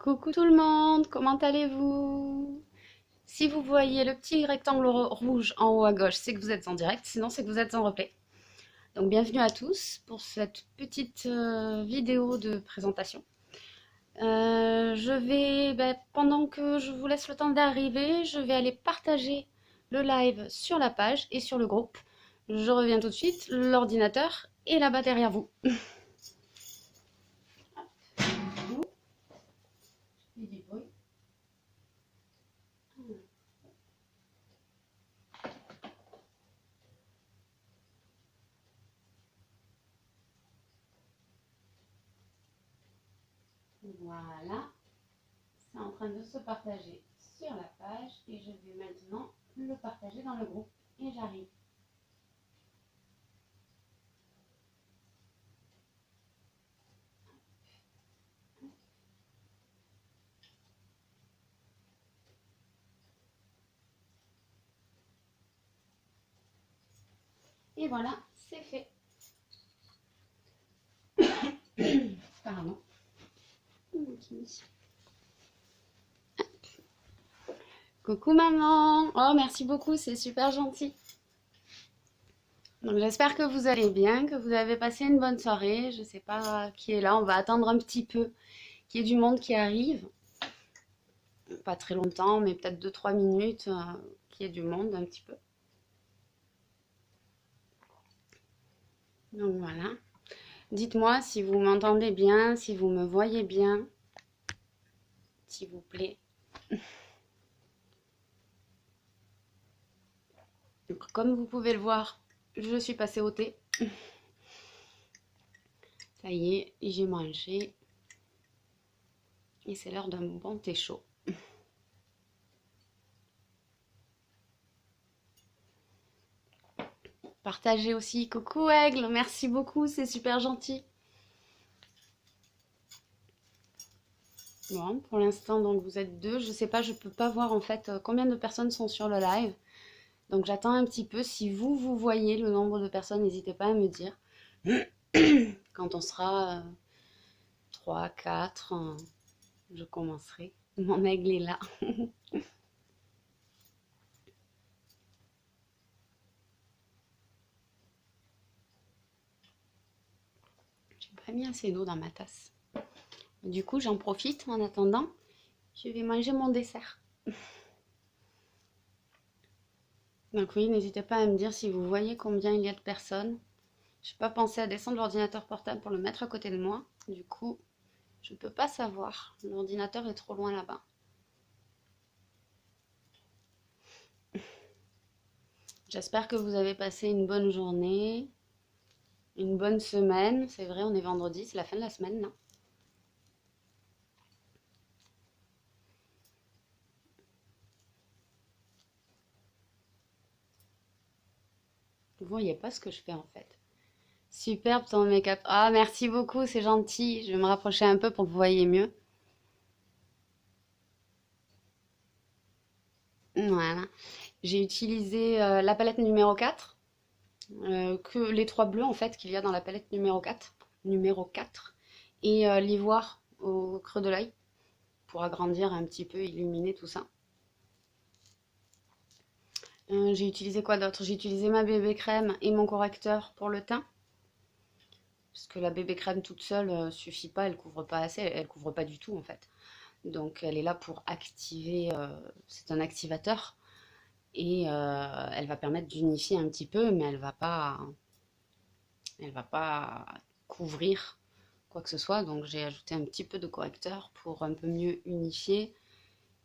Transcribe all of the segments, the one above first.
Coucou tout le monde, comment allez-vous? Si vous voyez le petit rectangle rouge en haut à gauche, c'est que vous êtes en direct, sinon c'est que vous êtes en replay. Donc bienvenue à tous pour cette petite vidéo de présentation. Pendant que je vous laisse le temps d'arriver, je vais aller partager le live sur la page et sur le groupe. Je reviens tout de suite, l'ordinateur est là-bas derrière vous. Voilà, c'est en train de se partager sur la page et je vais maintenant le partager dans le groupe et j'arrive. Et voilà, c'est fait. Pardon. Coucou maman. Oh, merci beaucoup, c'est super gentil. Donc j'espère que vous allez bien, que vous avez passé une bonne soirée. Je sais pas qui est là, on va attendre un petit peu qu'il y ait du monde qui arrive. Pas très longtemps, mais peut-être 2-3 minutes qu'il y ait du monde un petit peu. Donc voilà. Dites-moi si vous m'entendez bien, si vous me voyez bien, s'il vous plaît. Donc, comme vous pouvez le voir, je suis passée au thé. Ça y est, j'ai mangé. Et c'est l'heure d'un bon thé chaud. Partagez aussi. Coucou Aigle, merci beaucoup, c'est super gentil. Bon, pour l'instant, donc vous êtes deux. Je sais pas, je peux pas voir en fait combien de personnes sont sur le live. Donc j'attends un petit peu. Si vous voyez le nombre de personnes, n'hésitez pas à me dire. Quand on sera 3, 4, je commencerai. Mon aigle est là. J'ai pas mis assez d'eau dans ma tasse. Du coup, j'en profite en attendant. Je vais manger mon dessert. Donc oui, n'hésitez pas à me dire si vous voyez combien il y a de personnes. Je n'ai pas pensé à descendre l'ordinateur portable pour le mettre à côté de moi. Du coup, je ne peux pas savoir. L'ordinateur est trop loin là-bas. J'espère que vous avez passé une bonne journée, une bonne semaine. C'est vrai, on est vendredi, c'est la fin de la semaine, là. Vous voyez pas ce que je fais en fait. Superbe ton make-up. Ah, merci beaucoup, c'est gentil. Je vais me rapprocher un peu pour que vous voyez mieux. Voilà. J'ai utilisé la palette numéro 4. Que les trois bleus en fait qu'il y a dans la palette numéro 4 et l'ivoire au creux de l'œil pour agrandir un petit peu, illuminer tout ça. J'ai utilisé quoi d'autre? J'ai utilisé ma bébé crème et mon correcteur pour le teint parce que la bébé crème toute seule suffit pas, elle couvre pas assez, elle couvre pas du tout en fait. Donc elle est là pour activer, c'est un activateur et elle va permettre d'unifier un petit peu, mais elle va pas couvrir quoi que ce soit. Donc j'ai ajouté un petit peu de correcteur pour un peu mieux unifier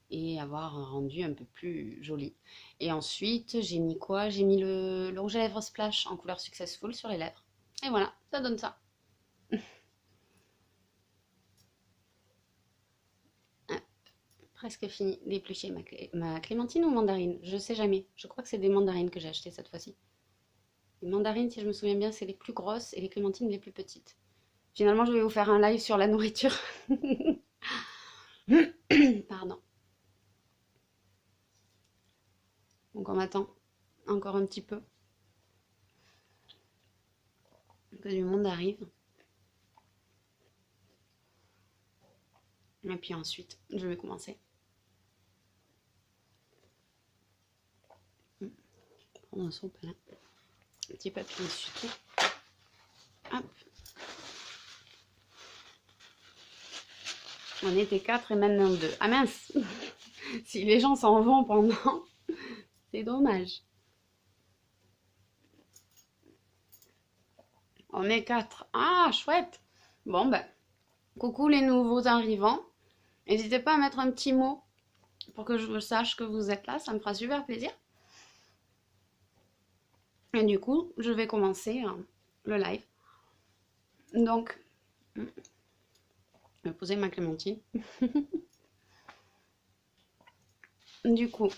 et avoir un rendu un peu plus joli. Et ensuite, j'ai mis quoi? J'ai mis le rouge à lèvres Splash en couleur Successful sur les lèvres. Et voilà, ça donne ça. Ah, presque fini d'éplucher ma clémentine ou mandarine. Je sais jamais. Je crois que c'est des mandarines que j'ai achetées cette fois-ci. Les mandarines, si je me souviens bien, c'est les plus grosses et les clémentines les plus petites. Finalement, je vais vous faire un live sur la nourriture. Pardon. Donc on attend encore un petit peu que du monde arrive. Et puis ensuite, je vais commencer. Prendre un sopalin. Un petit papier essuie-tout. Hop. On était 4 et maintenant 2. Ah mince. Si les gens s'en vont pendant, c'est dommage. On est 4. Ah, chouette. Bon, ben, coucou les nouveaux arrivants. N'hésitez pas à mettre un petit mot pour que je sache que vous êtes là. Ça me fera super plaisir. Et du coup, je vais commencer le live. Donc, je vais poser ma clémentine. Du coup,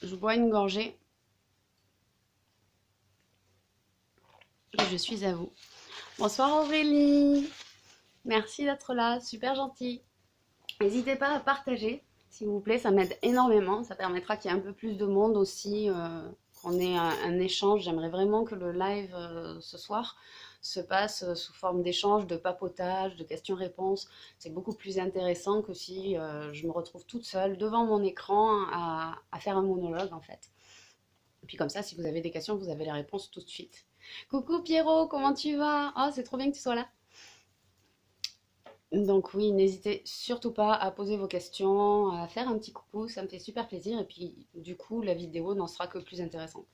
je bois une gorgée. Et je suis à vous. Bonsoir Aurélie. Merci d'être là, super gentil. N'hésitez pas à partager, s'il vous plaît, ça m'aide énormément. Ça permettra qu'il y ait un peu plus de monde aussi, qu'on ait un échange. J'aimerais vraiment que le live ce soir se passe sous forme d'échange, de papotage, de questions-réponses. C'est beaucoup plus intéressant que si je me retrouve toute seule devant mon écran à faire un monologue en fait. Et puis comme ça, si vous avez des questions, vous avez les réponses tout de suite. Coucou Pierrot, comment tu vas? Oh, c'est trop bien que tu sois là. Donc oui, n'hésitez surtout pas à poser vos questions, à faire un petit coucou, ça me fait super plaisir. Et puis du coup, la vidéo n'en sera que plus intéressante.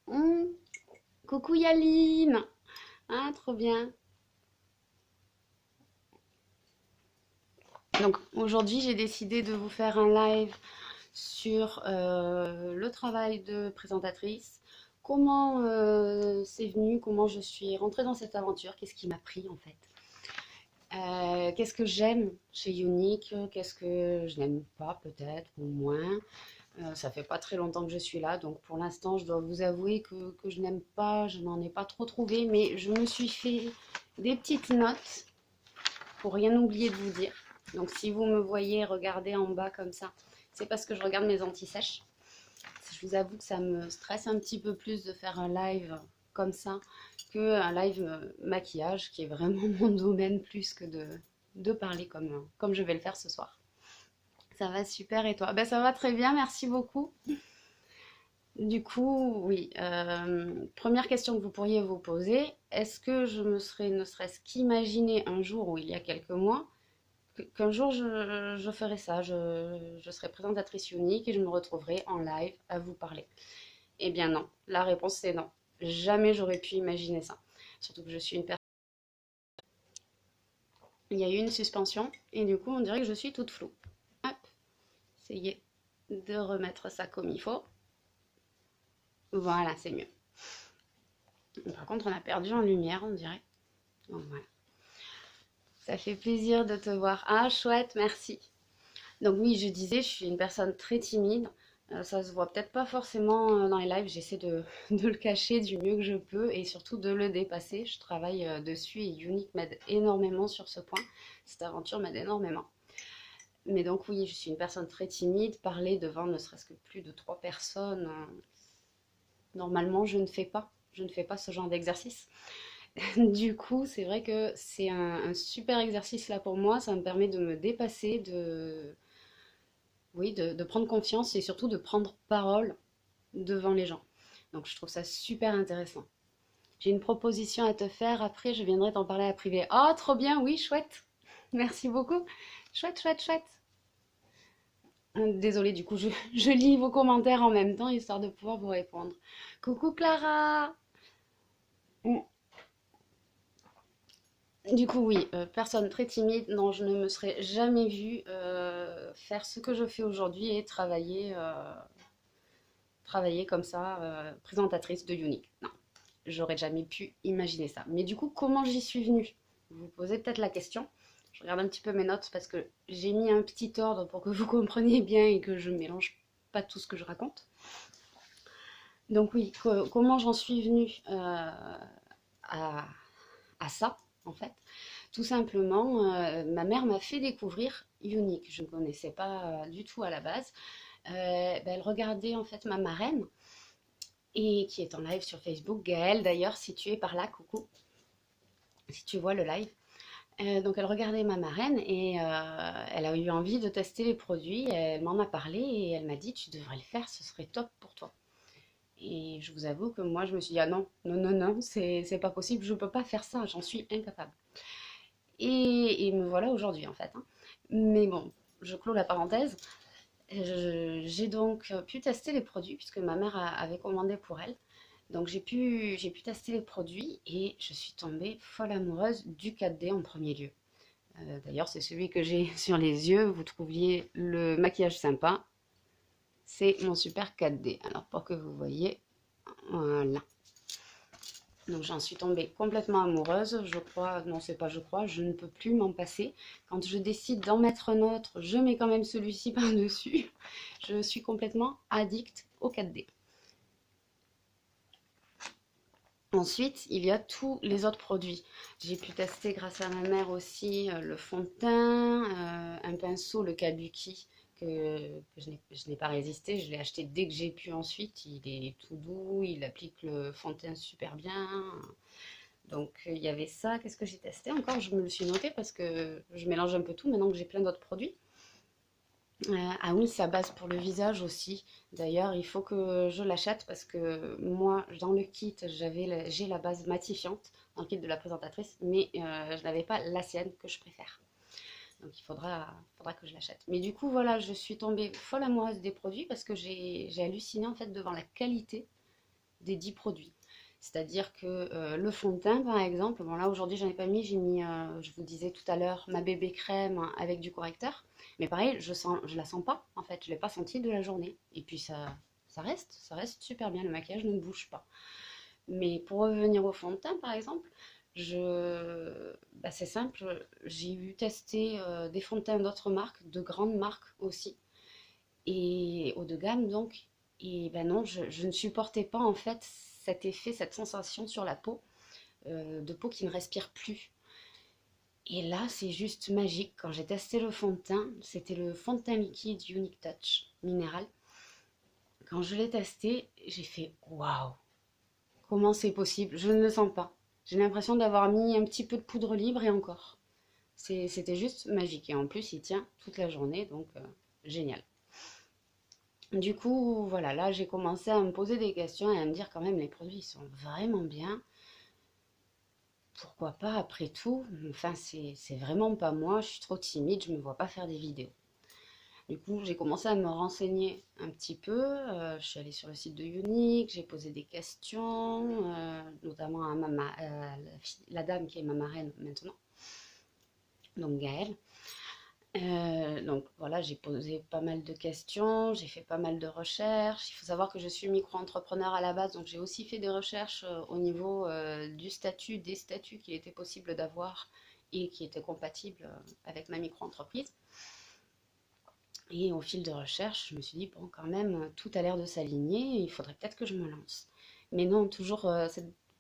Hum, coucou Yaline! Ah, trop bien. Donc aujourd'hui, j'ai décidé de vous faire un live sur le travail de présentatrice. Comment c'est venu, comment je suis rentrée dans cette aventure, qu'est-ce qui m'a pris en fait. Qu'est-ce que j'aime chez Unique, qu'est-ce que je n'aime pas peut-être, ou moins. Ça fait pas très longtemps que je suis là, donc pour l'instant je dois vous avouer que je n'aime pas, je n'en ai pas trop trouvé, mais je me suis fait des petites notes pour rien oublier de vous dire. Donc si vous me voyez regarder en bas comme ça, c'est parce que je regarde mes anti-sèches. Je vous avoue que ça me stresse un petit peu plus de faire un live comme ça qu'un live maquillage qui est vraiment mon domaine plus que de parler comme je vais le faire ce soir. Ça va super et toi? Ben, ça va très bien, merci beaucoup. Du coup, oui, première question que vous pourriez vous poser, est-ce que je me serais ne serait-ce qu'imaginé un jour ou il y a quelques mois qu'un jour je ferai ça, je serai présentatrice unique et je me retrouverai en live à vous parler? Eh bien non, la réponse c'est non. Jamais j'aurais pu imaginer ça. Surtout que je suis une personne. Il y a eu une suspension et du coup on dirait que je suis toute floue. Hop, essayez de remettre ça comme il faut. Voilà, c'est mieux. Par contre on a perdu en lumière on dirait. Donc voilà. Ça fait plaisir de te voir. Ah chouette, merci. Donc oui, je disais, je suis une personne très timide. Ça se voit peut-être pas forcément dans les lives. J'essaie de le cacher du mieux que je peux et surtout de le dépasser. Je travaille dessus et Unique m'aide énormément sur ce point. Cette aventure m'aide énormément. Mais donc oui, je suis une personne très timide. Parler devant ne serait-ce que plus de 3 personnes, normalement je ne fais pas. Je ne fais pas ce genre d'exercice. Du coup, c'est vrai que c'est un super exercice là pour moi. Ça me permet de me dépasser, oui, de prendre confiance et surtout de prendre parole devant les gens. Donc je trouve ça super intéressant. J'ai une proposition à te faire, après je viendrai t'en parler à privé. Oh, trop bien, oui, chouette. Merci beaucoup. Chouette, chouette, chouette. Désolée, du coup, je lis vos commentaires en même temps, histoire de pouvoir vous répondre. Coucou Clara. Du coup, oui, personne très timide. Non, je ne me serais jamais vue faire ce que je fais aujourd'hui et travailler comme ça, présentatrice de Unique. Non, j'aurais jamais pu imaginer ça. Mais du coup, comment j'y suis venue? Vous vous posez peut-être la question. Je regarde un petit peu mes notes parce que j'ai mis un petit ordre pour que vous compreniez bien et que je ne mélange pas tout ce que je raconte. Donc oui, comment j'en suis venue à, à ça, en fait? Tout simplement, ma mère m'a fait découvrir Unique. Je ne connaissais pas du tout à la base. Elle regardait en fait ma marraine et qui est en live sur Facebook, Gaëlle d'ailleurs, si tu es par là, coucou, si tu vois le live. Donc elle regardait ma marraine et elle a eu envie de tester les produits. Elle m'en a parlé et elle m'a dit tu devrais le faire, ce serait top pour toi. Et je vous avoue que moi je me suis dit ah non, non, non, non, c'est pas possible, je peux pas faire ça, j'en suis incapable. Et me voilà aujourd'hui en fait, hein. Mais bon, je clôt la parenthèse. J'ai donc pu tester les produits puisque ma mère avait commandé pour elle. Donc j'ai pu tester les produits et je suis tombée folle amoureuse du 4D en premier lieu. D'ailleurs, c'est celui que j'ai sur les yeux. Vous trouviez le maquillage sympa. C'est mon super 4D. Alors, pour que vous voyez, voilà. Donc, j'en suis tombée complètement amoureuse. Je crois, non, c'est pas je crois, je ne peux plus m'en passer. Quand je décide d'en mettre un autre, je mets quand même celui-ci par-dessus. Je suis complètement addict au 4D. Ensuite, il y a tous les autres produits. J'ai pu tester grâce à ma mère aussi le fond de teint, un pinceau, le Kabuki, que je n'ai pas résisté. Je l'ai acheté dès que j'ai pu ensuite. Il est tout doux, il applique le fond de teint super bien. Donc il y avait ça. Qu'est-ce que j'ai testé encore? Je me le suis noté parce que je mélange un peu tout maintenant que j'ai plein d'autres produits. Ah oui, sa base pour le visage aussi. D'ailleurs, il faut que je l'achète parce que moi, dans le kit, j'ai la base matifiante dans le kit de la présentatrice, mais je n'avais pas la sienne que je préfère. Donc faudra que je l'achète. Mais du coup, voilà, je suis tombée folle amoureuse des produits parce que j'ai halluciné en fait devant la qualité des 10 produits. C'est-à-dire que le fond de teint, par exemple, bon là aujourd'hui j'en ai pas mis, j'ai mis, je vous disais tout à l'heure, ma bébé crème avec du correcteur. Mais pareil, je la sens pas en fait, je l'ai pas senti de la journée. Et puis ça reste super bien, le maquillage ne bouge pas. Mais pour revenir au fond de teint, par exemple, c'est simple, j'ai eu testé des fonds de teint d'autres marques, de grandes marques aussi, et haut de gamme donc. Et ben non, je ne supportais pas en fait cet effet, cette sensation sur la peau, de peau qui ne respire plus. Et là, c'est juste magique. Quand j'ai testé le fond de teint, c'était le fond de teint liquide Unique Touch minéral. Quand je l'ai testé, j'ai fait waouh, comment c'est possible? Je ne le sens pas. J'ai l'impression d'avoir mis un petit peu de poudre libre et encore. C'était juste magique. Et en plus, il tient toute la journée, donc génial. Du coup, voilà, là j'ai commencé à me poser des questions et à me dire quand même les produits sont vraiment bien. Pourquoi pas après tout? Enfin, c'est vraiment pas moi, je suis trop timide, je me vois pas faire des vidéos. Du coup, j'ai commencé à me renseigner un petit peu. Je suis allée sur le site de Unique, j'ai posé des questions, notamment à la dame qui est ma marraine maintenant, donc Gaëlle. Donc voilà, j'ai posé pas mal de questions, j'ai fait pas mal de recherches. Il faut savoir que je suis micro-entrepreneur à la base, donc j'ai aussi fait des recherches au niveau du statut, des statuts qu'il était possible d'avoir et qui étaient compatibles avec ma micro-entreprise. Et au fil de recherche, je me suis dit, bon, quand même, tout a l'air de s'aligner, il faudrait peut-être que je me lance. Mais non, toujours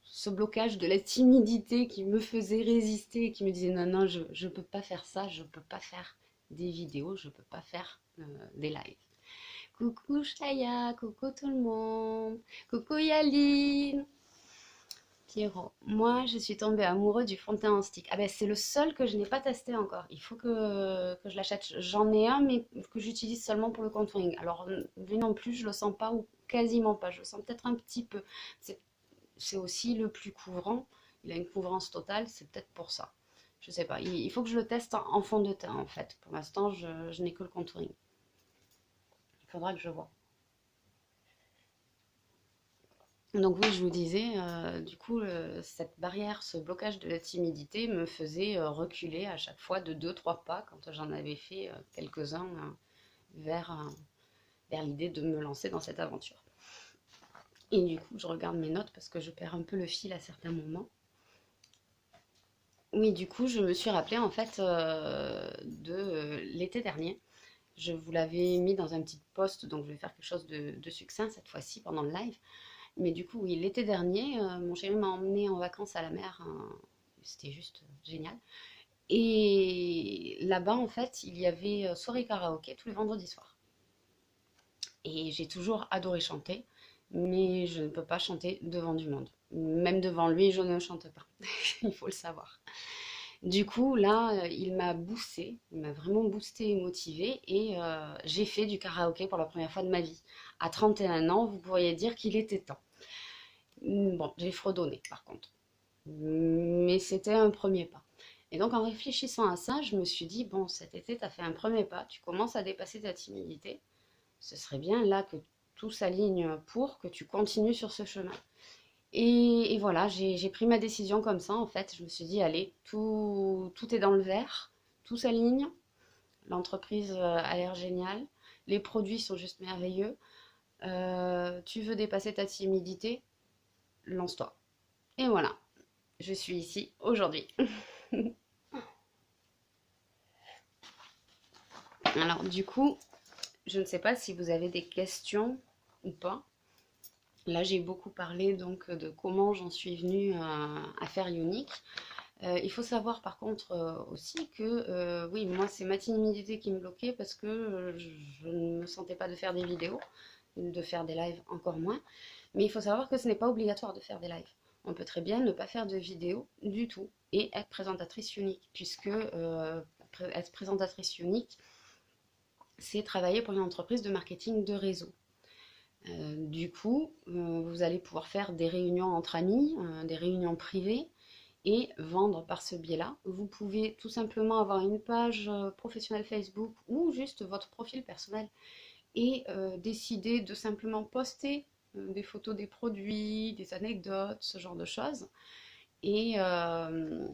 ce blocage de la timidité qui me faisait résister, qui me disait, non, non, je ne peux pas faire ça, je ne peux pas faire des vidéos, je ne peux pas faire des lives. Coucou Shaya, coucou tout le monde, coucou Yaline. Pierrot, moi je suis tombée amoureux du fond de teint en stick. Ah ben c'est le seul que je n'ai pas testé encore. Il faut que je l'achète. J'en ai un mais que j'utilise seulement pour le contouring. Alors lui non plus je le sens pas ou quasiment pas. Je le sens peut-être un petit peu. C'est aussi le plus couvrant. Il a une couvrance totale, c'est peut-être pour ça. Je sais pas. Il faut que je le teste en fond de teint en fait. Pour l'instant je n'ai que le contouring. Il faudra que je vois. Donc oui, je vous disais, du coup, cette barrière, ce blocage de la timidité me faisait reculer à chaque fois de deux, trois pas quand j'en avais fait quelques-uns vers, vers l'idée de me lancer dans cette aventure. Et du coup, je regarde mes notes parce que je perds un peu le fil à certains moments. Oui, du coup, je me suis rappelé en fait de l'été dernier. Je vous l'avais mis dans un petit post, donc je vais faire quelque chose de succinct cette fois-ci pendant le live. Mais du coup, oui, l'été dernier, mon chéri m'a emmené en vacances à la mer. C'était juste génial. Et là-bas, en fait, il y avait soirée karaoké tous les vendredis soirs. Et j'ai toujours adoré chanter, mais je ne peux pas chanter devant du monde. Même devant lui, je ne chante pas. Il faut le savoir. Du coup, là, il m'a boosté, il m'a vraiment boosté et motivé et j'ai fait du karaoké pour la première fois de ma vie. À 31 ans, vous pourriez dire qu'il était temps. Bon, j'ai fredonné par contre, mais c'était un premier pas. Et donc en réfléchissant à ça, je me suis dit, bon, cet été, tu as fait un premier pas, tu commences à dépasser ta timidité. Ce serait bien là que tout s'aligne pour que tu continues sur ce chemin. Et voilà, j'ai pris ma décision comme ça en fait. Je me suis dit, allez, tout est dans le vert, tout s'aligne. L'entreprise a l'air géniale, les produits sont juste merveilleux. Tu veux dépasser ta timidité, lance-toi. Et voilà, je suis ici aujourd'hui. Alors du coup, je ne sais pas si vous avez des questions ou pas. Là, j'ai beaucoup parlé donc de comment j'en suis venue à faire Unique. Il faut savoir par contre aussi que oui, moi c'est ma timidité qui me bloquait parce que je ne me sentais pas de faire des vidéos, de faire des lives encore moins. Mais il faut savoir que ce n'est pas obligatoire de faire des lives. On peut très bien ne pas faire de vidéos du tout et être présentatrice unique, puisque être présentatrice unique, c'est travailler pour une entreprise de marketing de réseau. Du coup, vous allez pouvoir faire des réunions entre amis, des réunions privées et vendre par ce biais-là. Vous pouvez tout simplement avoir une page professionnelle Facebook ou juste votre profil personnel et décider de simplement poster des photos des produits, des anecdotes, ce genre de choses. Et, euh,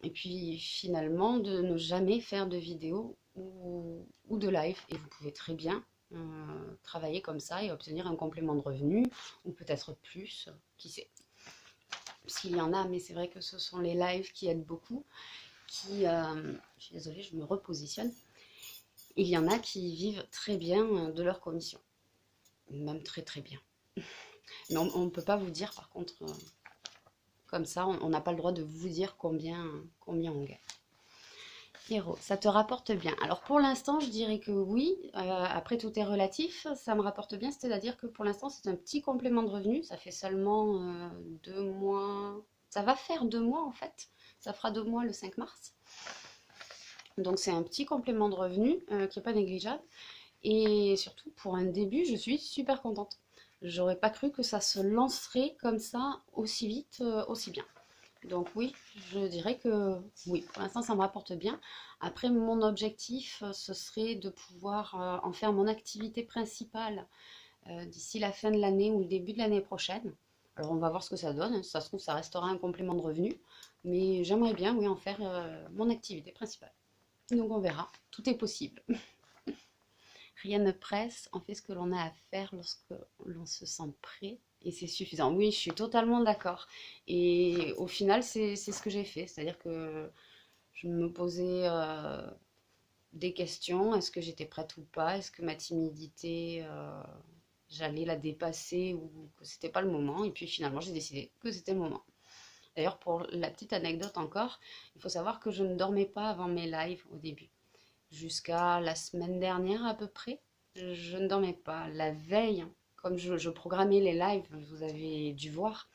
et puis finalement de ne jamais faire de vidéo ou de live. Et vous pouvez très bien travailler comme ça et obtenir un complément de revenu ou peut-être plus, qui sait. S'il y en a, mais c'est vrai que ce sont les lives qui aident beaucoup. Je suis désolée, je me repositionne. Il y en a qui vivent très bien de leur commission, même très très bien. Mais on ne peut pas vous dire par contre, comme ça, on n'a pas le droit de vous dire combien on gagne. Pierrot, ça te rapporte bien. Alors pour l'instant, je dirais que oui. Après, tout est relatif. Ça me rapporte bien, c'est-à-dire que pour l'instant, c'est un petit complément de revenu. Ça fait seulement 2 mois. Ça va faire 2 mois en fait. Ça fera 2 mois le 5 mars. Donc c'est un petit complément de revenu qui n'est pas négligeable. Et surtout, pour un début, je suis super contente. J'aurais pas cru que ça se lancerait comme ça aussi vite, aussi bien. Donc oui, je dirais que oui, pour l'instant ça me rapporte bien. Après, mon objectif, ce serait de pouvoir en faire mon activité principale d'ici la fin de l'année ou le début de l'année prochaine. Alors on va voir ce que ça donne. Si ça se trouve, ça restera un complément de revenu. Mais j'aimerais bien, oui, en faire mon activité principale. Donc on verra, tout est possible. Rien ne presse, on fait ce que l'on a à faire lorsque l'on se sent prêt et c'est suffisant. Oui, je suis totalement d'accord. Et au final, c'est ce que j'ai fait. C'est-à-dire que je me posais des questions. Est-ce que j'étais prête ou pas? Est-ce que ma timidité, j'allais la dépasser ou que c'était pas le moment? Et puis finalement, j'ai décidé que c'était le moment. D'ailleurs, pour la petite anecdote encore, il faut savoir que je ne dormais pas avant mes lives au début. Jusqu'à la semaine dernière à peu près, je ne dormais pas. La veille, comme je programmais les lives, vous avez dû voir,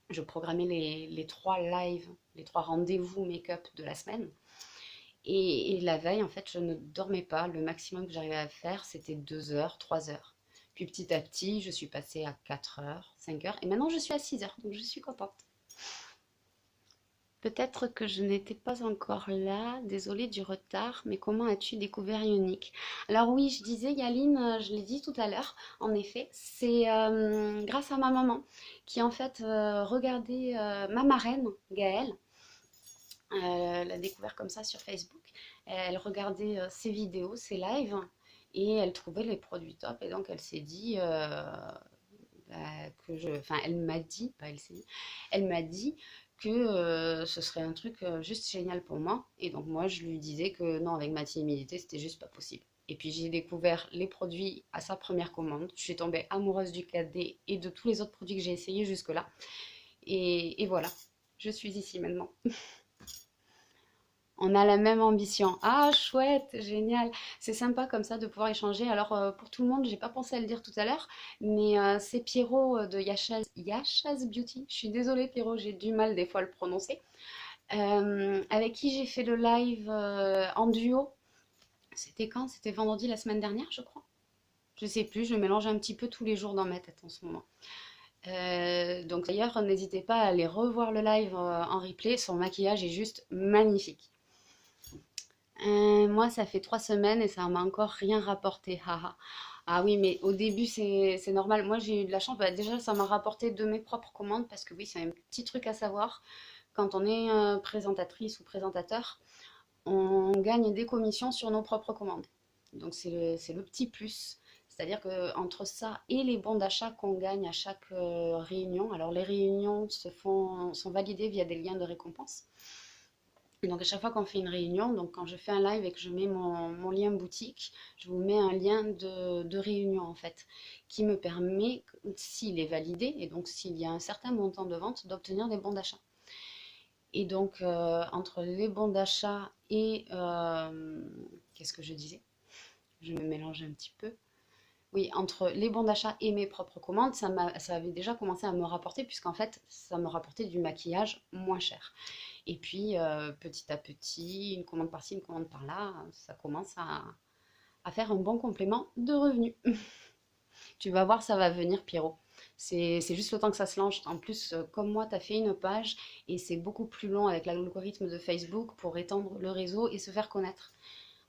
je programmais les 3 lives, les 3 rendez-vous make-up de la semaine. Et la veille, en fait, je ne dormais pas. Le maximum que j'arrivais à faire, c'était 2 heures, 3 heures. Puis petit à petit, je suis passée à 4 heures, 5 heures. Et maintenant, je suis à 6 heures. Donc, je suis contente. Peut-être que je n'étais pas encore là, désolée du retard, mais comment as-tu découvert Unique? Alors oui, je disais Yaline, je l'ai dit tout à l'heure, en effet, c'est grâce à ma maman qui en fait regardait ma marraine, Gaëlle, l'a découvert comme ça sur Facebook, elle regardait ses vidéos, ses lives, et elle trouvait les produits top, et donc elle s'est dit bah, enfin elle m'a dit, pas elle s'est dit, elle m'a dit que ce serait un truc juste génial pour moi. Et donc moi, je lui disais que non, avec ma timidité, c'était juste pas possible. Et puis j'ai découvert les produits à sa première commande. Je suis tombée amoureuse du cadet et de tous les autres produits que j'ai essayés jusque-là. Et voilà, je suis ici maintenant. On a la même ambition. Ah, chouette, génial. C'est sympa comme ça de pouvoir échanger. Alors, pour tout le monde, j'ai pas pensé à le dire tout à l'heure, mais c'est Pierrot de Yashaz Beauty. Je suis désolée, Pierrot, j'ai du mal des fois à le prononcer. Avec qui j'ai fait le live en duo. C'était quand? C'était vendredi la semaine dernière, je crois. Je sais plus, je mélange un petit peu tous les jours dans ma tête en ce moment. Donc d'ailleurs, n'hésitez pas à aller revoir le live en replay. Son maquillage est juste magnifique. Moi, ça fait 3 semaines et ça m'a encore rien rapporté. Haha. Ah oui, mais au début, c'est normal. Moi, j'ai eu de la chance. Bah, déjà, ça m'a rapporté de mes propres commandes parce que oui, c'est un petit truc à savoir. Quand on est présentatrice ou présentateur, on gagne des commissions sur nos propres commandes. Donc c'est le petit plus. C'est-à-dire que entre ça et les bons d'achat qu'on gagne à chaque réunion, alors les réunions sont validées via des liens de récompense. Et donc à chaque fois qu'on fait une réunion, donc quand je fais un live et que je mets mon lien boutique, je vous mets un lien de réunion en fait, qui me permet, s'il est validé, et donc s'il y a un certain montant de vente, d'obtenir des bons d'achat. Et donc, entre les bons d'achat et... qu'est-ce que je disais? Je me mélange un petit peu. Oui, entre les bons d'achat et mes propres commandes, ça avait déjà commencé à me rapporter, puisqu'en fait, ça me rapportait du maquillage moins cher. Et puis, petit à petit, une commande par-ci, une commande par-là, ça commence à faire un bon complément de revenus. Tu vas voir, ça va venir, Pierrot. C'est juste le temps que ça se lance. En plus, comme moi, tu as fait une page et c'est beaucoup plus long avec l'algorithme de Facebook pour étendre le réseau et se faire connaître.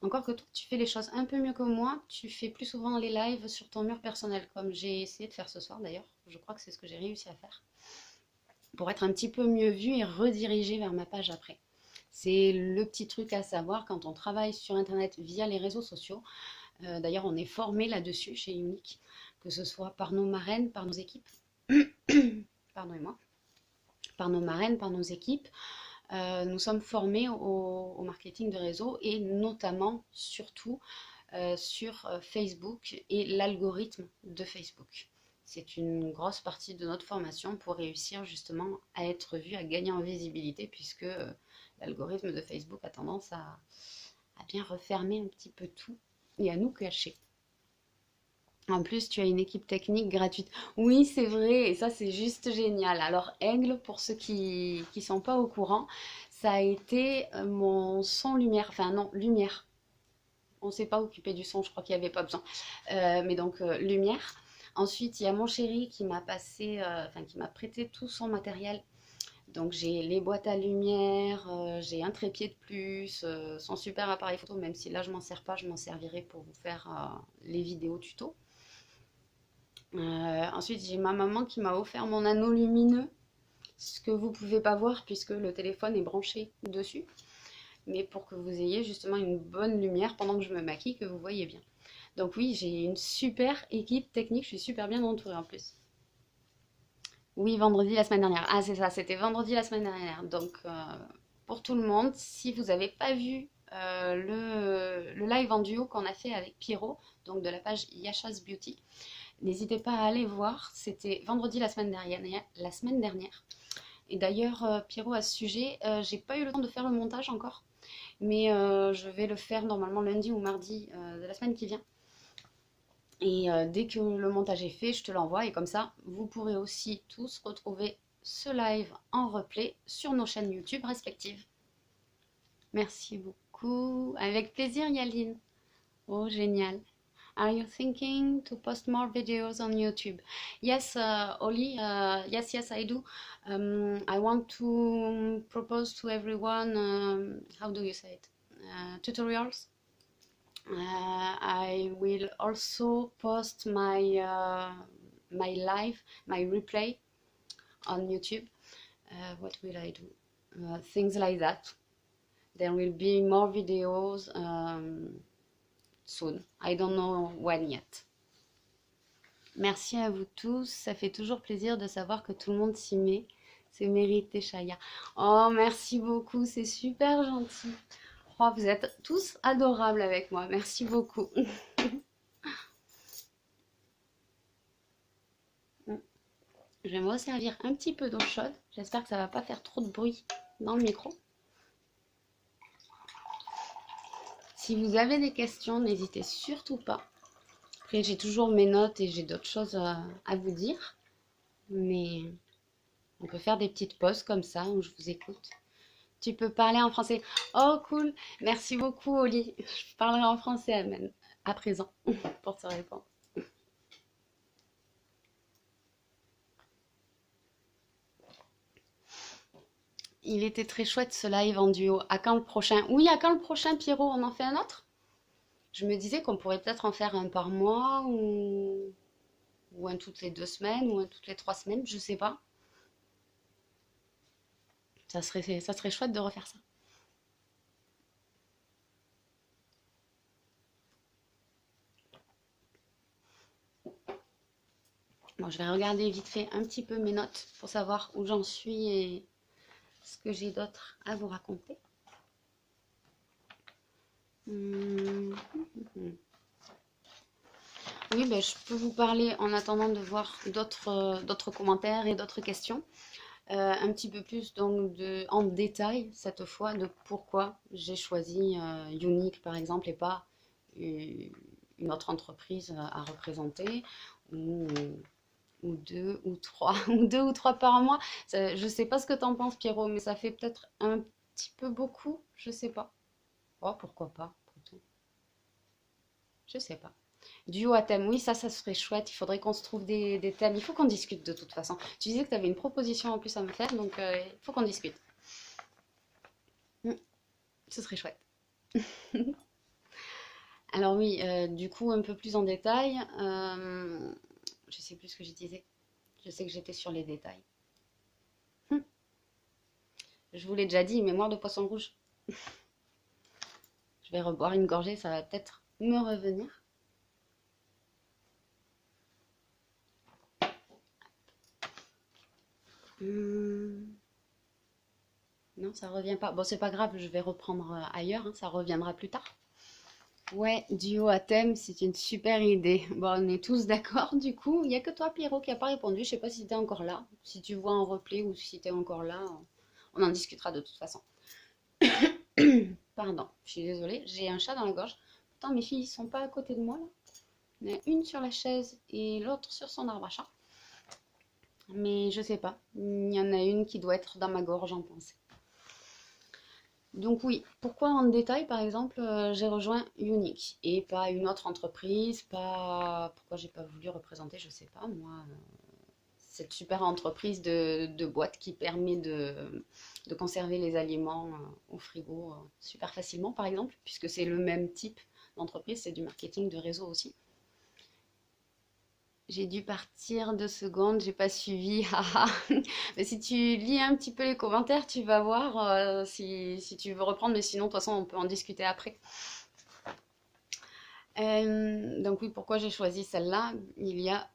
Encore que toi, tu fais les choses un peu mieux que moi, tu fais plus souvent les lives sur ton mur personnel, comme j'ai essayé de faire ce soir d'ailleurs. Je crois que c'est ce que j'ai réussi à faire. Pour être un petit peu mieux vu et redirigé vers ma page après. C'est le petit truc à savoir quand on travaille sur Internet via les réseaux sociaux. D'ailleurs, on est formé là-dessus chez Unique, que ce soit par nos marraines, par nos équipes, pardonnez-moi, par nos marraines, par nos équipes. Nous sommes formés au marketing de réseau et notamment, surtout, sur Facebook et l'algorithme de Facebook. C'est une grosse partie de notre formation pour réussir justement à être vu, à gagner en visibilité, puisque l'algorithme de Facebook a tendance à bien refermer un petit peu tout et à nous cacher. En plus, tu as une équipe technique gratuite. Oui, c'est vrai, et ça, c'est juste génial. Alors, Aigle, pour ceux qui ne sont pas au courant, ça a été mon son lumière, enfin non, lumière. On ne s'est pas occupé du son, je crois qu'il n'y avait pas besoin. Mais donc, lumière. Ensuite, il y a mon chéri qui m'a passé, enfin, qui m'a prêté tout son matériel. Donc, j'ai les boîtes à lumière, j'ai un trépied de plus, son super appareil photo, même si là, je m'en sers pas, je m'en servirai pour vous faire les vidéos tuto. Ensuite, j'ai ma maman qui m'a offert mon anneau lumineux, ce que vous ne pouvez pas voir puisque le téléphone est branché dessus, mais pour que vous ayez justement une bonne lumière pendant que je me maquille, que vous voyez bien. Donc oui, j'ai une super équipe technique, je suis super bien entourée en plus. Oui, vendredi la semaine dernière. Ah, c'est ça, c'était vendredi la semaine dernière. Donc, pour tout le monde, si vous n'avez pas vu le live en duo qu'on a fait avec Pierrot, donc de la page Yasha's Beauty, n'hésitez pas à aller voir. C'était vendredi la semaine dernière. Et d'ailleurs, Pierrot, à ce sujet, j'ai pas eu le temps de faire le montage encore, mais je vais le faire normalement lundi ou mardi de la semaine qui vient. Et dès que le montage est fait, je te l'envoie. Et comme ça, vous pourrez aussi tous retrouver ce live en replay sur nos chaînes YouTube respectives. Merci beaucoup. Avec plaisir, Yaline. Oh, génial. Are you thinking to post more videos on YouTube? Yes, Oli, yes, I do. I want to propose to everyone, how do you say it? Tutorials. I will also post my live, my replay on YouTube. What will I do? Things like that. There will be more videos soon. I don't know when yet. Merci à vous tous. Ça fait toujours plaisir de savoir que tout le monde s'y met. C'est mérité, Chaya. Oh, merci beaucoup. C'est super gentil. Oh, vous êtes tous adorables avec moi. Merci beaucoup. Je vais me resservir un petit peu d'eau chaude. J'espère que ça va pas faire trop de bruit dans le micro. Si vous avez des questions, n'hésitez surtout pas. Après, j'ai toujours mes notes et j'ai d'autres choses à vous dire. Mais on peut faire des petites pauses comme ça où je vous écoute. Tu peux parler en français. Oh, cool. Merci beaucoup, Oli. Je parlerai en français à présent pour te répondre. Il était très chouette ce live en duo. À quand le prochain? Oui, à quand le prochain, Pierrot? On en fait un autre? Je me disais qu'on pourrait peut-être en faire un par mois ou un toutes les 2 semaines ou un toutes les 3 semaines, je sais pas. Ça serait chouette de refaire ça. Bon, je vais regarder vite fait un petit peu mes notes pour savoir où j'en suis et ce que j'ai d'autre à vous raconter. Hum, Oui, ben, je peux vous parler en attendant de voir d'autres commentaires et d'autres questions. Un petit peu plus donc en détail cette fois de pourquoi j'ai choisi Unique par exemple et pas une autre entreprise à représenter ou, ou deux ou trois ou deux ou trois par mois. Je sais pas ce que t'en penses Pierrot, mais ça fait peut-être un petit peu beaucoup, je sais pas. Oh pourquoi pas, après tout. Je sais pas. Duo à thème, oui, ça serait chouette. Il faudrait qu'on se trouve des thèmes. Il faut qu'on discute de toute façon. Tu disais que tu avais une proposition en plus à me faire, donc il faut qu'on discute. Mm, ce serait chouette. Alors oui, du coup, un peu plus en détail. Je sais plus ce que je disais. Je sais que j'étais sur les détails. Hum, Je vous l'ai déjà dit, mémoire de poisson rouge. Je vais reboire une gorgée, ça va peut-être me revenir. Hum, Non, ça revient pas. Bon, c'est pas grave, je vais reprendre ailleurs, hein, ça reviendra plus tard. Ouais, duo à thème, c'est une super idée. Bon, on est tous d'accord du coup. Il n'y a que toi, Pierrot, qui n'a pas répondu. Je sais pas si tu es encore là. Si tu vois en replay ou si tu es encore là, on en discutera de toute façon. Pardon, je suis désolée, j'ai un chat dans la gorge. Pourtant, mes filles ne sont pas à côté de moi là. Il y en a une sur la chaise et l'autre sur son arbre à chat. Mais je sais pas. Il y en a une qui doit être dans ma gorge, j'en pense. Donc oui, pourquoi en détail, par exemple, j'ai rejoint Unique et pas une autre entreprise, pas pourquoi j'ai pas voulu représenter, je sais pas moi, cette super entreprise de boîte qui permet de conserver les aliments au frigo super facilement, par exemple, puisque c'est le même type d'entreprise, c'est du marketing de réseau aussi. J'ai dû partir 2 secondes, j'ai pas suivi. Haha. Mais si tu lis un petit peu les commentaires, tu vas voir si tu veux reprendre. Mais sinon, de toute façon, on peut en discuter après. Donc oui, pourquoi j'ai choisi celle-là? Il y a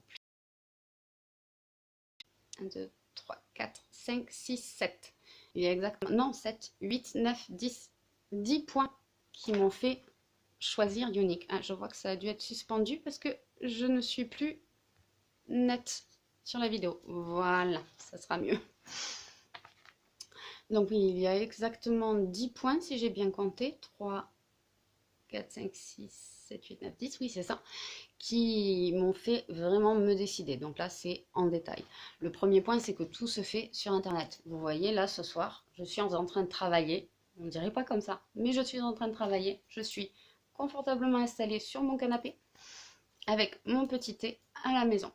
1, 2, 3, 4, 5, 6, 7. Il y a exactement, non, 7, 8, 9, 10. 10 points qui m'ont fait choisir Unique. Ah, je vois que ça a dû être suspendu parce que je ne suis plus nette sur la vidéo. Voilà, ça sera mieux. Donc oui, il y a exactement 10 points si j'ai bien compté. 3, 4, 5, 6, 7, 8, 9, 10, oui c'est ça, qui m'ont fait vraiment me décider. Donc là c'est en détail. Le premier point c'est que tout se fait sur internet. Vous voyez là ce soir, je suis en train de travailler. On ne dirait pas comme ça, mais je suis en train de travailler. Je suis confortablement installée sur mon canapé avec mon petit thé à la maison.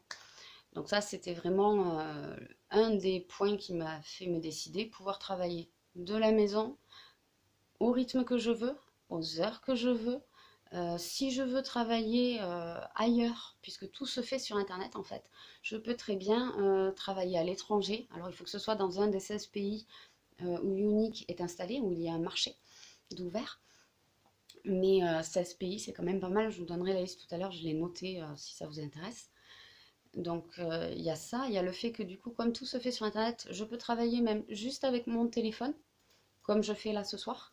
Donc ça, c'était vraiment un des points qui m'a fait me décider, pouvoir travailler de la maison au rythme que je veux, aux heures que je veux. Si je veux travailler ailleurs, puisque tout se fait sur Internet en fait, je peux très bien travailler à l'étranger. Alors il faut que ce soit dans un des 16 pays où Unique est installé, où il y a un marché d'ouvert. Mais 16 pays, c'est quand même pas mal. Je vous donnerai la liste tout à l'heure, je l'ai noté si ça vous intéresse. Donc il y a ça, il y a le fait que du coup, comme tout se fait sur Internet, je peux travailler même juste avec mon téléphone, comme je fais là ce soir.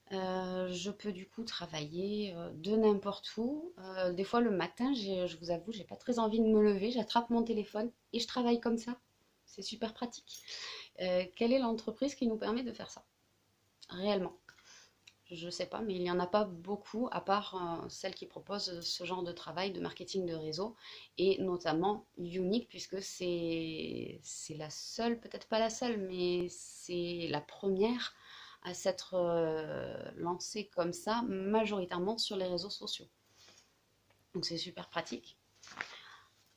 Je peux du coup travailler de n'importe où. Des fois le matin, je vous avoue, j'ai pas très envie de me lever, j'attrape mon téléphone et je travaille comme ça. C'est super pratique. Quelle est l'entreprise qui nous permet de faire ça? Réellement. Je ne sais pas, mais il n'y en a pas beaucoup, à part celles qui proposent ce genre de travail de marketing de réseau, et notamment Unique, puisque c'est la seule, peut-être pas la seule, mais c'est la première à s'être lancé comme ça, majoritairement sur les réseaux sociaux. Donc c'est super pratique.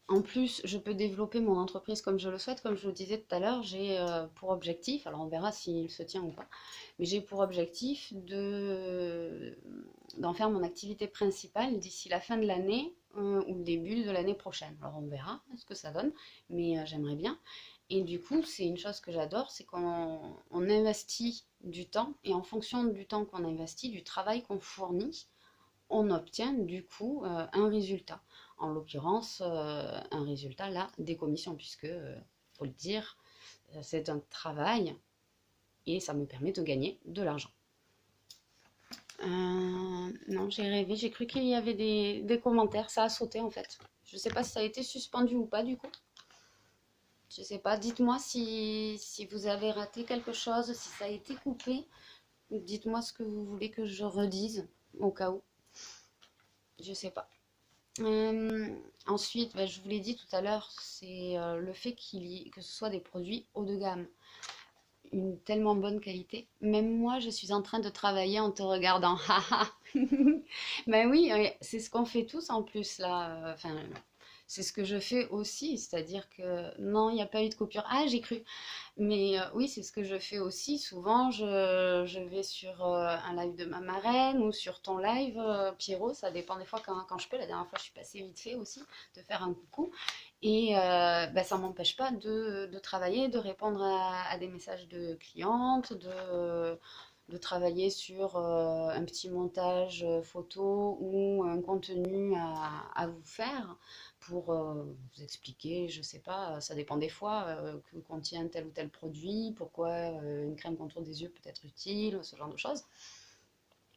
En plus, je peux développer mon entreprise comme je le souhaite. Comme je le disais tout à l'heure, j'ai pour objectif, alors on verra s'il se tient ou pas, mais j'ai pour objectif d'en faire mon activité principale d'ici la fin de l'année ou le début de l'année prochaine. Alors on verra ce que ça donne, mais j'aimerais bien. Et du coup, c'est une chose que j'adore, c'est qu'on investit du temps, et en fonction du temps qu'on investit, du travail qu'on fournit, on obtient du coup un résultat. En l'occurrence, un résultat là, des commissions, puisque, faut le dire, c'est un travail et ça me permet de gagner de l'argent. Non, j'ai rêvé, j'ai cru qu'il y avait des commentaires, ça a sauté en fait. Je sais pas si ça a été suspendu ou pas du coup. Je sais pas, dites-moi si vous avez raté quelque chose, si ça a été coupé. Dites-moi ce que vous voulez que je redise, au cas où. Je sais pas. Ensuite, bah, je vous l'ai dit tout à l'heure, c'est le fait que ce soit des produits haut de gamme, une tellement bonne qualité. Même moi, je suis en train de travailler en te regardant. Ben oui, c'est ce qu'on fait tous en plus là. Enfin, c'est ce que je fais aussi, c'est-à-dire que non, il n'y a pas eu de coupure. Ah, j'ai cru. Mais oui, c'est ce que je fais aussi. Souvent, je vais sur un live de ma marraine ou sur ton live, Pierrot. Ça dépend des fois quand je peux. La dernière fois, je suis passée vite fait aussi, de faire un coucou. Et bah, ça ne m'empêche pas de travailler, de répondre à des messages de clientes, de travailler sur un petit montage photo ou un contenu à vous faire pour vous expliquer, je sais pas, ça dépend des fois, que contient tel ou tel produit, pourquoi une crème contour des yeux peut être utile, ce genre de choses.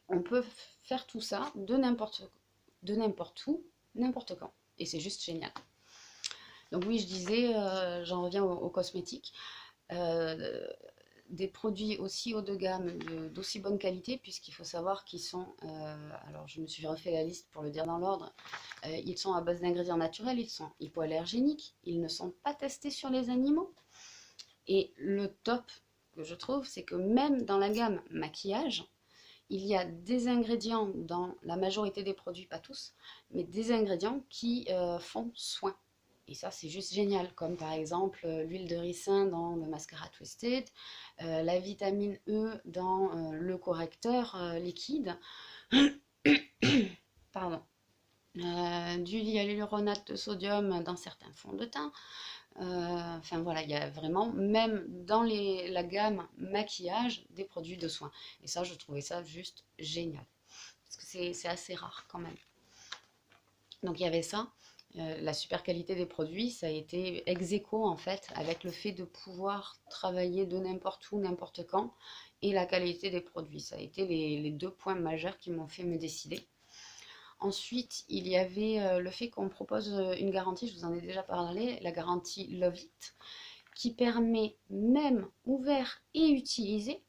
On peut faire tout ça de n'importe où, n'importe quand. Et c'est juste génial. Donc oui, je disais, j'en reviens aux cosmétiques. Euh, des produits aussi haut de gamme, d'aussi bonne qualité, puisqu'il faut savoir qu'ils sont, alors je me suis refait la liste pour le dire dans l'ordre, ils sont à base d'ingrédients naturels, ils sont hypoallergéniques, ils ne sont pas testés sur les animaux. Et le top que je trouve, c'est que même dans la gamme maquillage, il y a des ingrédients dans la majorité des produits, pas tous, mais des ingrédients qui font soin. Et ça, c'est juste génial, comme par exemple l'huile de ricin dans le mascara Twisted, la vitamine E dans le correcteur liquide, pardon, du hyaluronate de sodium dans certains fonds de teint. Enfin voilà, il y a vraiment, même dans la gamme maquillage, des produits de soins. Et ça, je trouvais ça juste génial. Parce que c'est assez rare quand même. Donc il y avait ça. La super qualité des produits, ça a été ex aequo en fait avec le fait de pouvoir travailler de n'importe où, n'importe quand, et la qualité des produits. Ça a été les deux points majeurs qui m'ont fait me décider. Ensuite, il y avait le fait qu'on propose une garantie, je vous en ai déjà parlé, la garantie Love It, qui permet, même ouvert et utilisé,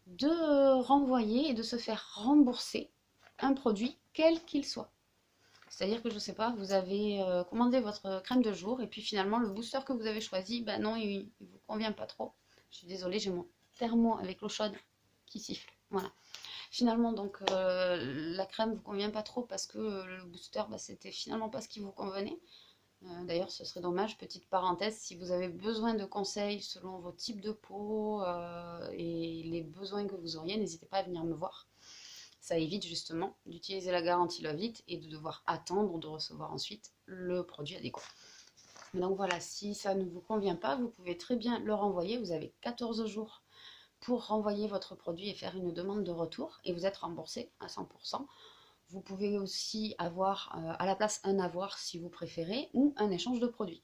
de renvoyer et de se faire rembourser un produit quel qu'il soit. C'est-à-dire que je ne sais pas, vous avez commandé votre crème de jour et puis finalement le booster que vous avez choisi, ben non, il ne vous convient pas trop. Je suis désolée, j'ai mon thermo avec l'eau chaude qui siffle. Voilà. Finalement, donc, la crème ne vous convient pas trop parce que le booster, bah, c'était finalement pas ce qui vous convenait. D'ailleurs, ce serait dommage, petite parenthèse, si vous avez besoin de conseils selon vos types de peau et les besoins que vous auriez, n'hésitez pas à venir me voir. Ça évite justement d'utiliser la garantie Love It et de devoir attendre de recevoir ensuite le produit adéquat. Donc voilà, si ça ne vous convient pas, vous pouvez très bien le renvoyer. Vous avez 14 jours pour renvoyer votre produit et faire une demande de retour et vous êtes remboursé à 100%. Vous pouvez aussi avoir à la place un avoir si vous préférez ou un échange de produits.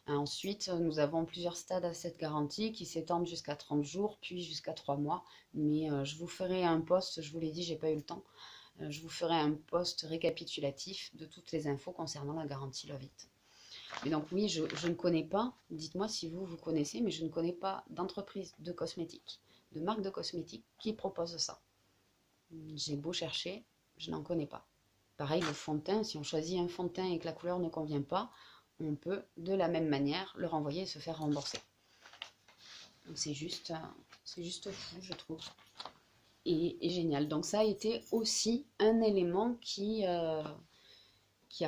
Ensuite, nous avons plusieurs stades à cette garantie qui s'étendent jusqu'à 30 jours, puis jusqu'à 3 mois. Mais je vous ferai un post, je vous l'ai dit, j'ai pas eu le temps. Je vous ferai un post récapitulatif de toutes les infos concernant la garantie Love It. Mais donc oui, je ne connais pas, dites-moi si vous connaissez, mais je ne connais pas d'entreprise de cosmétiques, de marque de cosmétiques qui propose ça. J'ai beau chercher, je n'en connais pas. Pareil, le fond de teint, si on choisit un fond de teint et que la couleur ne convient pas, on peut de la même manière le renvoyer et se faire rembourser. Donc c'est juste C'est juste fou, je trouve. Et génial. Donc ça a été aussi un élément qui a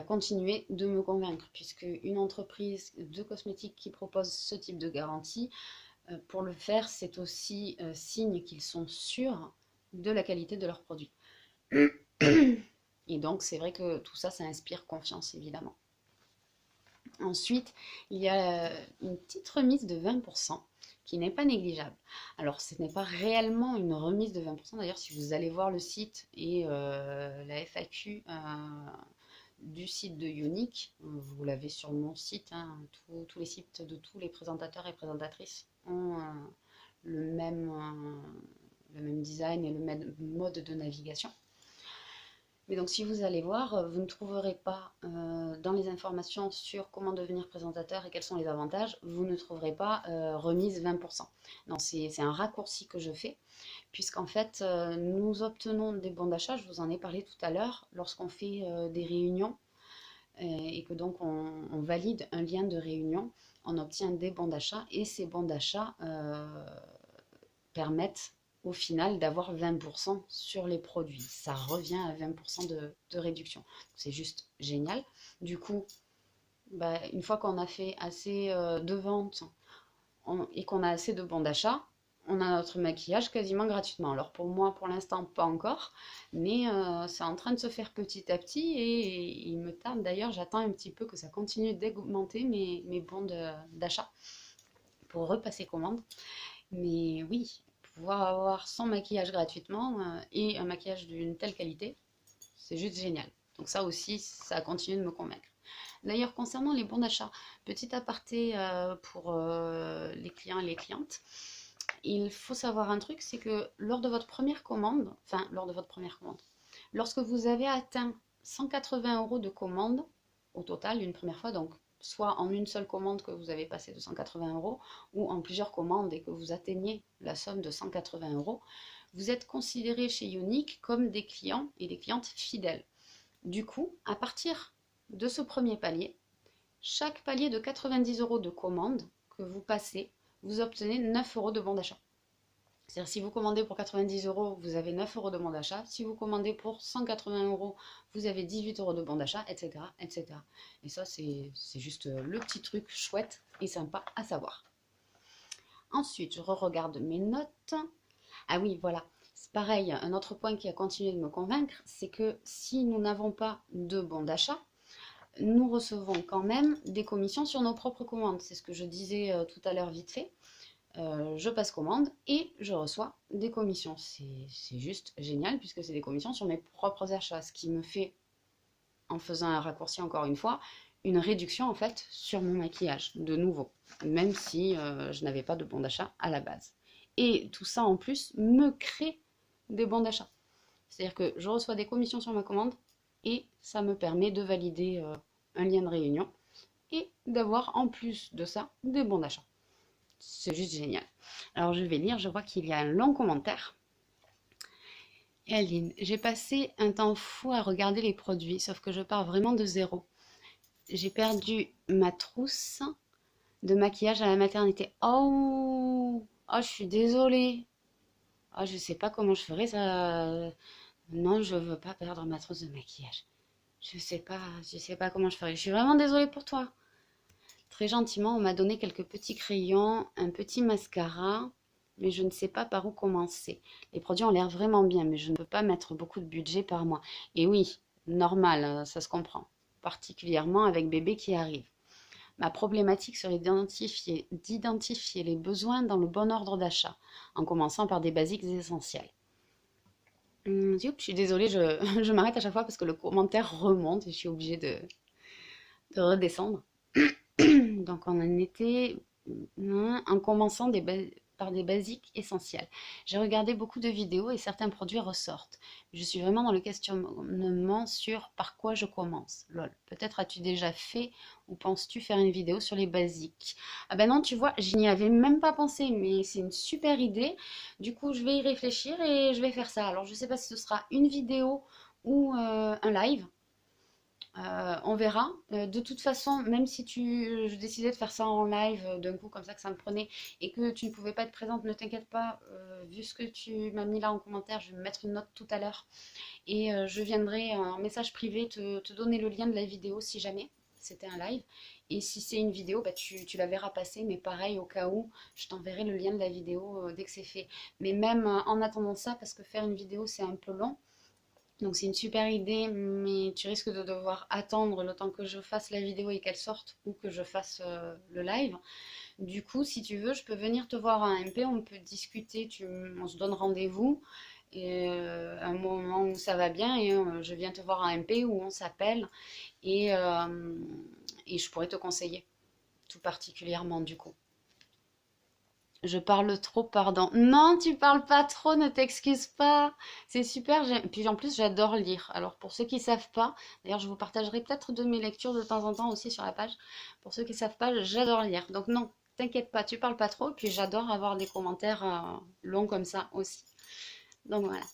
continué de me convaincre, puisque une entreprise de cosmétiques qui propose ce type de garantie, pour le faire, c'est aussi signe qu'ils sont sûrs de la qualité de leurs produits. Et donc, c'est vrai que tout ça, ça inspire confiance, évidemment. Ensuite, il y a une petite remise de 20% qui n'est pas négligeable. Alors, ce n'est pas réellement une remise de 20%. D'ailleurs, si vous allez voir le site et la FAQ du site de Younique, vous l'avez sur mon site, hein, tous les sites de tous les présentateurs et présentatrices ont le même design et le même mode de navigation. Mais donc si vous allez voir, vous ne trouverez pas dans les informations sur comment devenir présentateur et quels sont les avantages, vous ne trouverez pas remise 20%. Non, c'est un raccourci que je fais, puisqu'en fait, nous obtenons des bons d'achat, je vous en ai parlé tout à l'heure, lorsqu'on fait des réunions et que donc on valide un lien de réunion, on obtient des bons d'achat et ces bons d'achat permettent au final d'avoir 20% sur les produits. Ça revient à 20% de réduction. C'est juste génial. Du coup, une fois qu'on a fait assez de ventes et qu'on a assez de bons d'achat, on a notre maquillage quasiment gratuitement. Alors pour moi, pour l'instant, pas encore, mais c'est en train de se faire petit à petit et il me tarde. D'ailleurs, j'attends un petit peu que ça continue d'augmenter mes bons d'achat pour repasser commande. Mais oui, pouvoir avoir son maquillage gratuitement et un maquillage d'une telle qualité, c'est juste génial. Donc ça aussi, ça a continué de me convaincre. D'ailleurs, concernant les bons d'achat, petit aparté pour les clients et les clientes, il faut savoir un truc, c'est que lors de votre première commande, lorsque vous avez atteint 180 € de commande au total une première fois, donc soit en une seule commande que vous avez passé de 180 € ou en plusieurs commandes et que vous atteignez la somme de 180 €, vous êtes considéré chez Younique comme des clients et des clientes fidèles. Du coup, à partir de ce premier palier, chaque palier de 90 € de commande que vous passez, vous obtenez 9 € de bon d'achat. C'est-à-dire si vous commandez pour 90 €, vous avez 9 € de bon d'achat. Si vous commandez pour 180 €, vous avez 18 € de bon d'achat, etc., etc. Et ça, c'est juste le petit truc chouette et sympa à savoir. Ensuite, je re-regarde mes notes. Ah oui, voilà. C'est pareil, un autre point qui a continué de me convaincre, c'est que si nous n'avons pas de bon d'achat, nous recevons quand même des commissions sur nos propres commandes. C'est ce que je disais tout à l'heure vite fait. Je passe commande et je reçois des commissions. C'est juste génial puisque c'est des commissions sur mes propres achats, ce qui me fait, en faisant un raccourci encore une fois, une réduction en fait sur mon maquillage, de nouveau, même si je n'avais pas de bon d'achat à la base. Et tout ça en plus me crée des bons d'achat. C'est-à-dire que je reçois des commissions sur ma commande et ça me permet de valider un lien de réunion et d'avoir en plus de ça des bons d'achat. C'est juste génial. Alors je vais lire, je vois qu'il y a un long commentaire. Aline, j'ai passé un temps fou à regarder les produits, sauf que je pars vraiment de zéro. J'ai perdu ma trousse de maquillage à la maternité. Oh, je suis désolée. Oh, je sais pas comment je ferais ça. Non, je veux pas perdre ma trousse de maquillage. Je sais pas comment je ferais. Je suis vraiment désolée pour toi. Très gentiment, on m'a donné quelques petits crayons, un petit mascara, mais je ne sais pas par où commencer. Les produits ont l'air vraiment bien, mais je ne peux pas mettre beaucoup de budget par mois. Et oui, normal, ça se comprend, particulièrement avec bébé qui arrive. Ma problématique serait d'identifier les besoins dans le bon ordre d'achat, en commençant par des basiques essentiels. Je suis désolée, je m'arrête à chaque fois parce que le commentaire remonte et je suis obligée de redescendre. Donc on en était en commençant par des basiques essentiels. J'ai regardé beaucoup de vidéos et certains produits ressortent. Je suis vraiment dans le questionnement sur par quoi je commence. Lol. Peut-être as-tu déjà fait ou penses-tu faire une vidéo sur les basiques? Ah ben non, tu vois, je n'y avais même pas pensé, mais c'est une super idée. Du coup, je vais y réfléchir et je vais faire ça. Alors, je ne sais pas si ce sera une vidéo ou un live. On verra. De toute façon, même si je décidais de faire ça en live d'un coup, comme ça que ça me prenait, et que tu ne pouvais pas être présente, ne t'inquiète pas, vu ce que tu m'as mis là en commentaire, je vais me mettre une note tout à l'heure, et je viendrai en message privé te donner le lien de la vidéo si jamais c'était un live. Et si c'est une vidéo, bah, tu la verras passer, mais pareil, au cas où, je t'enverrai le lien de la vidéo dès que c'est fait. Mais même en attendant ça, parce que faire une vidéo, c'est un peu long, donc c'est une super idée, mais tu risques de devoir attendre le temps que je fasse la vidéo et qu'elle sorte ou que je fasse le live. Du coup, si tu veux, je peux venir te voir à MP, on peut discuter, on se donne rendez-vous et un moment où ça va bien et je viens te voir à MP où on s'appelle et, euh, et je pourrais te conseiller tout particulièrement du coup. Je parle trop, pardon. Non, tu parles pas trop, ne t'excuse pas. C'est super. Puis en plus, j'adore lire. Alors pour ceux qui savent pas, d'ailleurs, je vous partagerai peut-être de mes lectures de temps en temps aussi sur la page. Pour ceux qui savent pas, j'adore lire. Donc non, t'inquiète pas, tu parles pas trop. Puis j'adore avoir des commentaires longs comme ça aussi. Donc voilà,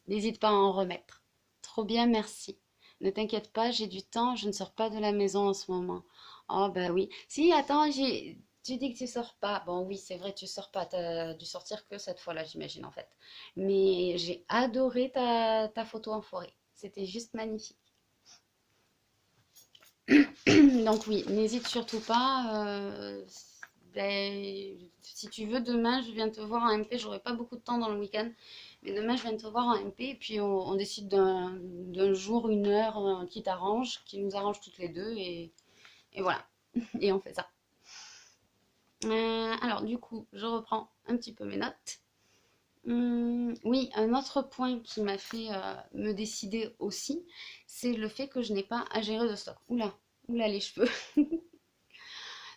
n'hésite pas à en remettre. Trop bien, merci. Ne t'inquiète pas, j'ai du temps, je ne sors pas de la maison en ce moment. Oh bah oui. Si, attends, tu dis que tu sors pas. Bon oui, c'est vrai, tu sors pas. T'as dû sortir que cette fois-là, j'imagine en fait. Mais j'ai adoré ta photo en forêt. C'était juste magnifique. Donc oui, n'hésite surtout pas. Ben, si tu veux, demain, je viens te voir en MP. J'aurai pas beaucoup de temps dans le week-end. Mais demain, je viens te voir en MP. Et puis, on décide d'un jour, une heure qui t'arrange, qui nous arrange toutes les deux. Et voilà. Et on fait ça. Alors, du coup, je reprends un petit peu mes notes. Oui, un autre point qui m'a fait me décider aussi, c'est le fait que je n'ai pas à gérer de stock. Oula, oula les cheveux.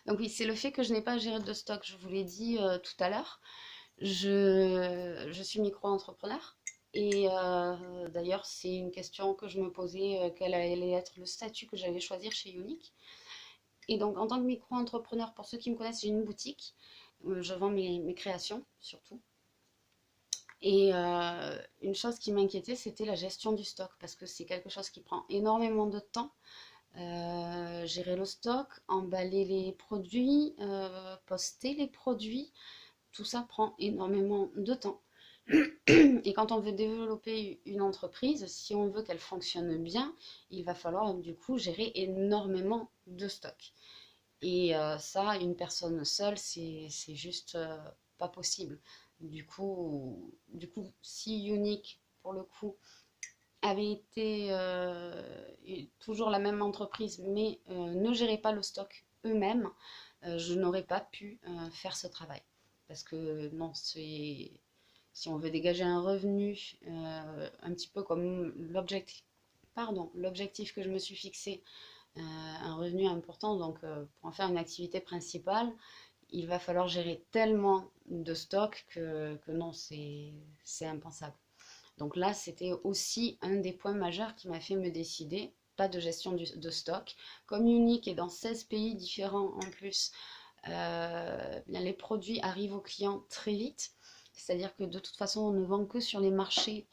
Donc oui, c'est le fait que je n'ai pas à gérer de stock. Je vous l'ai dit tout à l'heure. Je suis micro-entrepreneur. Et d'ailleurs, c'est une question que je me posais, quel allait être le statut que j'allais choisir chez Unique. Et donc, en tant que micro-entrepreneur, pour ceux qui me connaissent, j'ai une boutique. Je vends mes créations, surtout. Et une chose qui m'inquiétait, c'était la gestion du stock, parce que c'est quelque chose qui prend énormément de temps. Gérer le stock, emballer les produits, poster les produits, tout ça prend énormément de temps. Et quand on veut développer une entreprise, si on veut qu'elle fonctionne bien, il va falloir du coup gérer énormément de stock. Et ça, une personne seule, c'est juste pas possible. Du coup, si Unique, pour le coup, avait été toujours la même entreprise, mais ne gérait pas le stock eux-mêmes, je n'aurais pas pu faire ce travail. Parce que non, si on veut dégager un revenu, un petit peu comme l'objectif que je me suis fixé, un revenu important, donc pour en faire une activité principale, il va falloir gérer tellement de stock que non, c'est impensable. Donc là, c'était aussi un des points majeurs qui m'a fait me décider, pas de gestion de stock. Comme Unique est dans 16 pays différents en plus, bien les produits arrivent aux clients très vite. C'est-à-dire que de toute façon, on ne vend que sur les marchés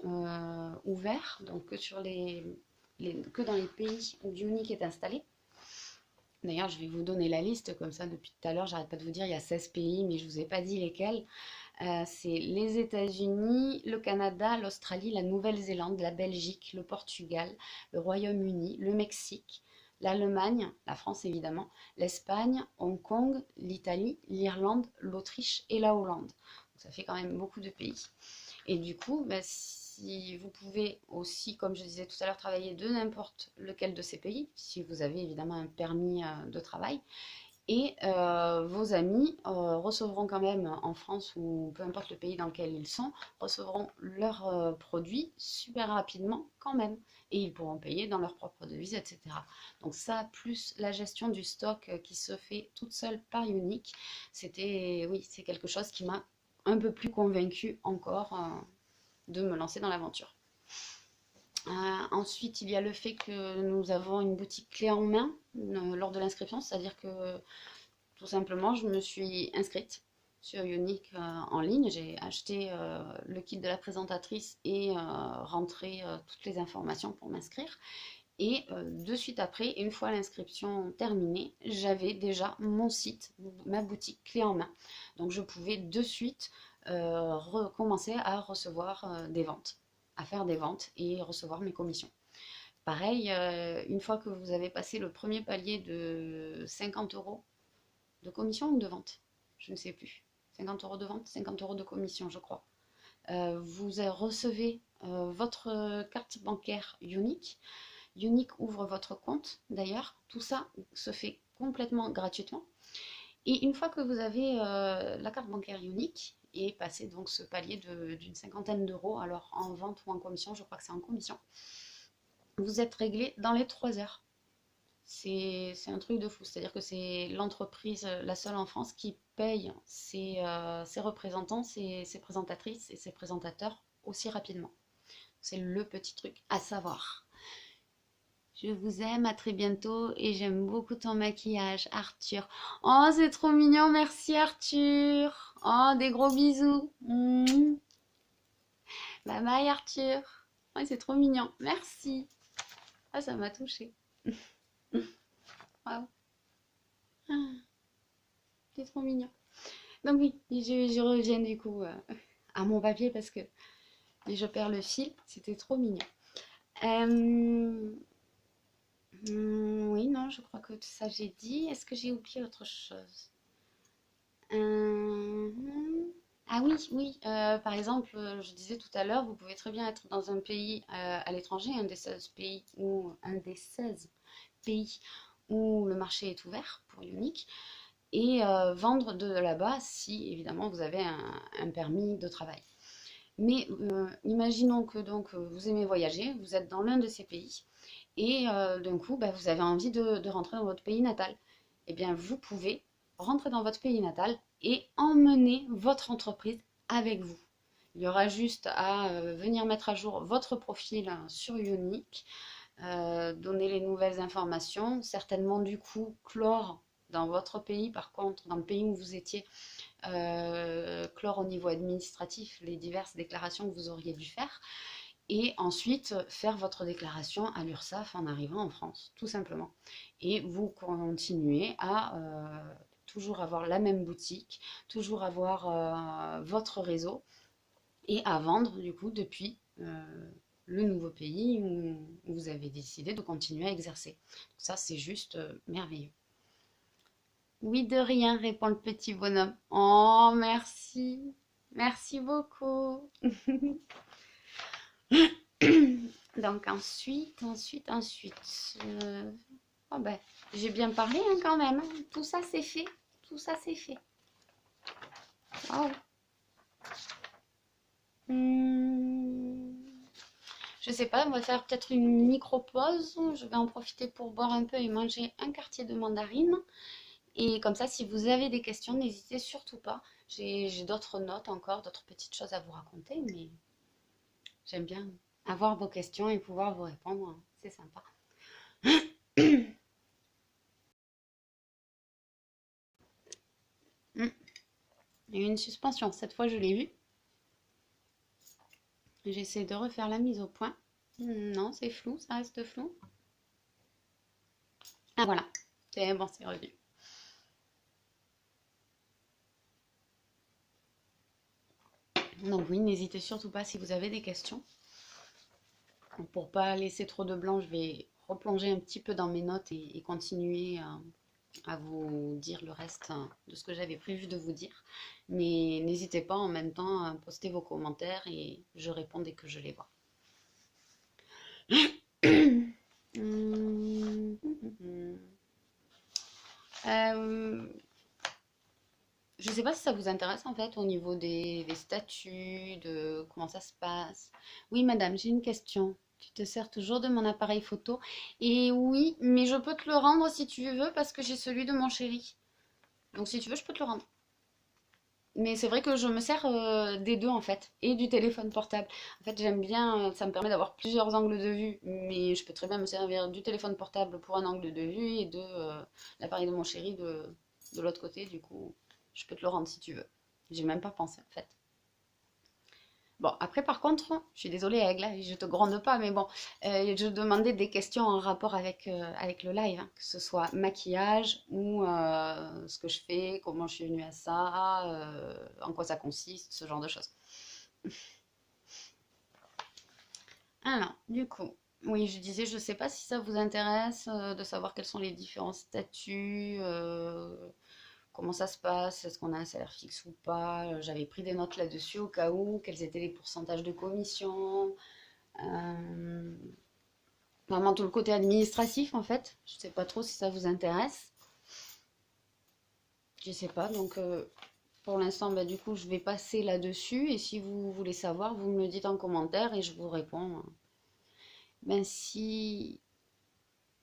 ouverts, donc que dans les pays où Unique est installé. D'ailleurs, je vais vous donner la liste, comme ça, depuis tout à l'heure, j'arrête pas de vous dire, il y a 16 pays, mais je ne vous ai pas dit lesquels. C'est les États-Unis, le Canada, l'Australie, la Nouvelle-Zélande, la Belgique, le Portugal, le Royaume-Uni, le Mexique, l'Allemagne, la France évidemment, l'Espagne, Hong Kong, l'Italie, l'Irlande, l'Autriche et la Hollande. Donc ça fait quand même beaucoup de pays. Et du coup, bah, si vous pouvez aussi, comme je disais tout à l'heure, travailler de n'importe lequel de ces pays, si vous avez évidemment un permis de travail, et vos amis recevront quand même en France ou peu importe le pays dans lequel ils sont, recevront leurs produits super rapidement quand même. Et ils pourront payer dans leur propre devise, etc. Donc ça, plus la gestion du stock qui se fait toute seule par Unique, oui, c'est quelque chose qui m'a un peu plus convaincue encore de me lancer dans l'aventure. Ensuite, il y a le fait que nous avons une boutique clé en main lors de l'inscription, c'est-à-dire que tout simplement, je me suis inscrite sur Unique en ligne. J'ai acheté le kit de la présentatrice et rentré toutes les informations pour m'inscrire. Et de suite après, une fois l'inscription terminée, j'avais déjà mon site, ma boutique clé en main. Donc je pouvais de suite recommencer à recevoir des ventes, à faire des ventes et recevoir mes commissions. Pareil, une fois que vous avez passé le premier palier de 50 euros de commission ou de vente, je ne sais plus, 50 euros de vente, 50 euros de commission, je crois. Vous recevez votre carte bancaire unique. Unique ouvre votre compte d'ailleurs. Tout ça se fait complètement gratuitement. Et une fois que vous avez la carte bancaire unique et passé donc ce palier d'une cinquantaine d'euros, alors en vente ou en commission, je crois que c'est en commission, vous êtes réglé dans les 3 heures. C'est un truc de fou. C'est-à-dire que c'est l'entreprise, la seule en France, qui paye ses représentants, ses présentatrices et ses présentateurs aussi rapidement. C'est le petit truc à savoir. Je vous aime, à très bientôt et j'aime beaucoup ton maquillage, Arthur. Oh, c'est trop mignon, merci Arthur. Oh, des gros bisous. Bye bye Arthur. Oh, c'est trop mignon, merci. Ah, ça m'a touchée. Waouh. Ah, c'est trop mignon. Donc oui, je reviens du coup à mon papier parce que je perds le fil. C'était trop mignon. Oui, non, je crois que tout ça j'ai dit. Est-ce que j'ai oublié autre chose? Ah oui, oui. Par exemple, je disais tout à l'heure, vous pouvez très bien être dans un pays à l'étranger, un des 16 pays où le marché est ouvert pour Unique, et vendre de là-bas si évidemment vous avez un permis de travail. Mais imaginons que donc vous aimez voyager, vous êtes dans l'un de ces pays et d'un coup bah, vous avez envie de rentrer dans votre pays natal. Eh bien vous pouvez rentrer dans votre pays natal et emmener votre entreprise avec vous. Il y aura juste à venir mettre à jour votre profil sur Unique, donner les nouvelles informations, certainement du coup clore dans votre pays, par contre dans le pays où vous étiez, clore au niveau administratif les diverses déclarations que vous auriez dû faire et ensuite faire votre déclaration à l'URSSAF en arrivant en France, tout simplement. Et vous continuez à toujours avoir la même boutique, toujours avoir votre réseau et à vendre du coup depuis le nouveau pays où vous avez décidé de continuer à exercer. Ça, c'est juste merveilleux. Oui, de rien, répond le petit bonhomme. Oh, merci. Merci beaucoup. Donc ensuite. Oh ben, j'ai bien parlé hein, quand même. Hein. Tout ça c'est fait. Tout ça c'est fait. Wow. Je sais pas, on va faire peut-être une micro-pause. Je vais en profiter pour boire un peu et manger un quartier de mandarine. Et comme ça, si vous avez des questions, n'hésitez surtout pas. J'ai d'autres notes encore, d'autres petites choses à vous raconter, mais j'aime bien avoir vos questions et pouvoir vous répondre. C'est sympa. Il y a eu une suspension. Cette fois, je l'ai vue. J'essaie de refaire la mise au point. Non, c'est flou, ça reste flou. Ah voilà, c'est bon, c'est revenu. Donc oui, n'hésitez surtout pas si vous avez des questions. Donc, pour pas laisser trop de blanc, je vais replonger un petit peu dans mes notes et continuer à vous dire le reste de ce que j'avais prévu de vous dire. Mais n'hésitez pas en même temps à poster vos commentaires et je réponds dès que je les vois. Je sais pas si ça vous intéresse en fait au niveau des statuts, de comment ça se passe. Oui, madame, j'ai une question. Tu te sers toujours de mon appareil photo? Et oui, mais je peux te le rendre si tu veux parce que j'ai celui de mon chéri. Donc si tu veux, je peux te le rendre. Mais c'est vrai que je me sers des deux en fait, et du téléphone portable. En fait, j'aime bien, ça me permet d'avoir plusieurs angles de vue, mais je peux très bien me servir du téléphone portable pour un angle de vue et de l'appareil de mon chéri de l'autre côté. Du coup, je peux te le rendre si tu veux. J'ai même pas pensé en fait. Bon, après, par contre, je suis désolée, Aigle, hein, je te gronde pas, mais bon, je demandais des questions en rapport avec le live, hein, que ce soit maquillage ou ce que je fais, comment je suis venue à ça, en quoi ça consiste, ce genre de choses. Alors, du coup, oui, je disais, je sais pas si ça vous intéresse de savoir quels sont les différents statuts, comment ça se passe, est-ce qu'on a un salaire fixe ou pas. J'avais pris des notes là-dessus au cas où, quels étaient les pourcentages de commission. Euh, Vraiment tout le côté administratif en fait. Je sais pas trop si ça vous intéresse. Je sais pas, donc pour l'instant, bah, du coup, je vais passer là-dessus. Et si vous voulez savoir, vous me le dites en commentaire et je vous réponds. Ben si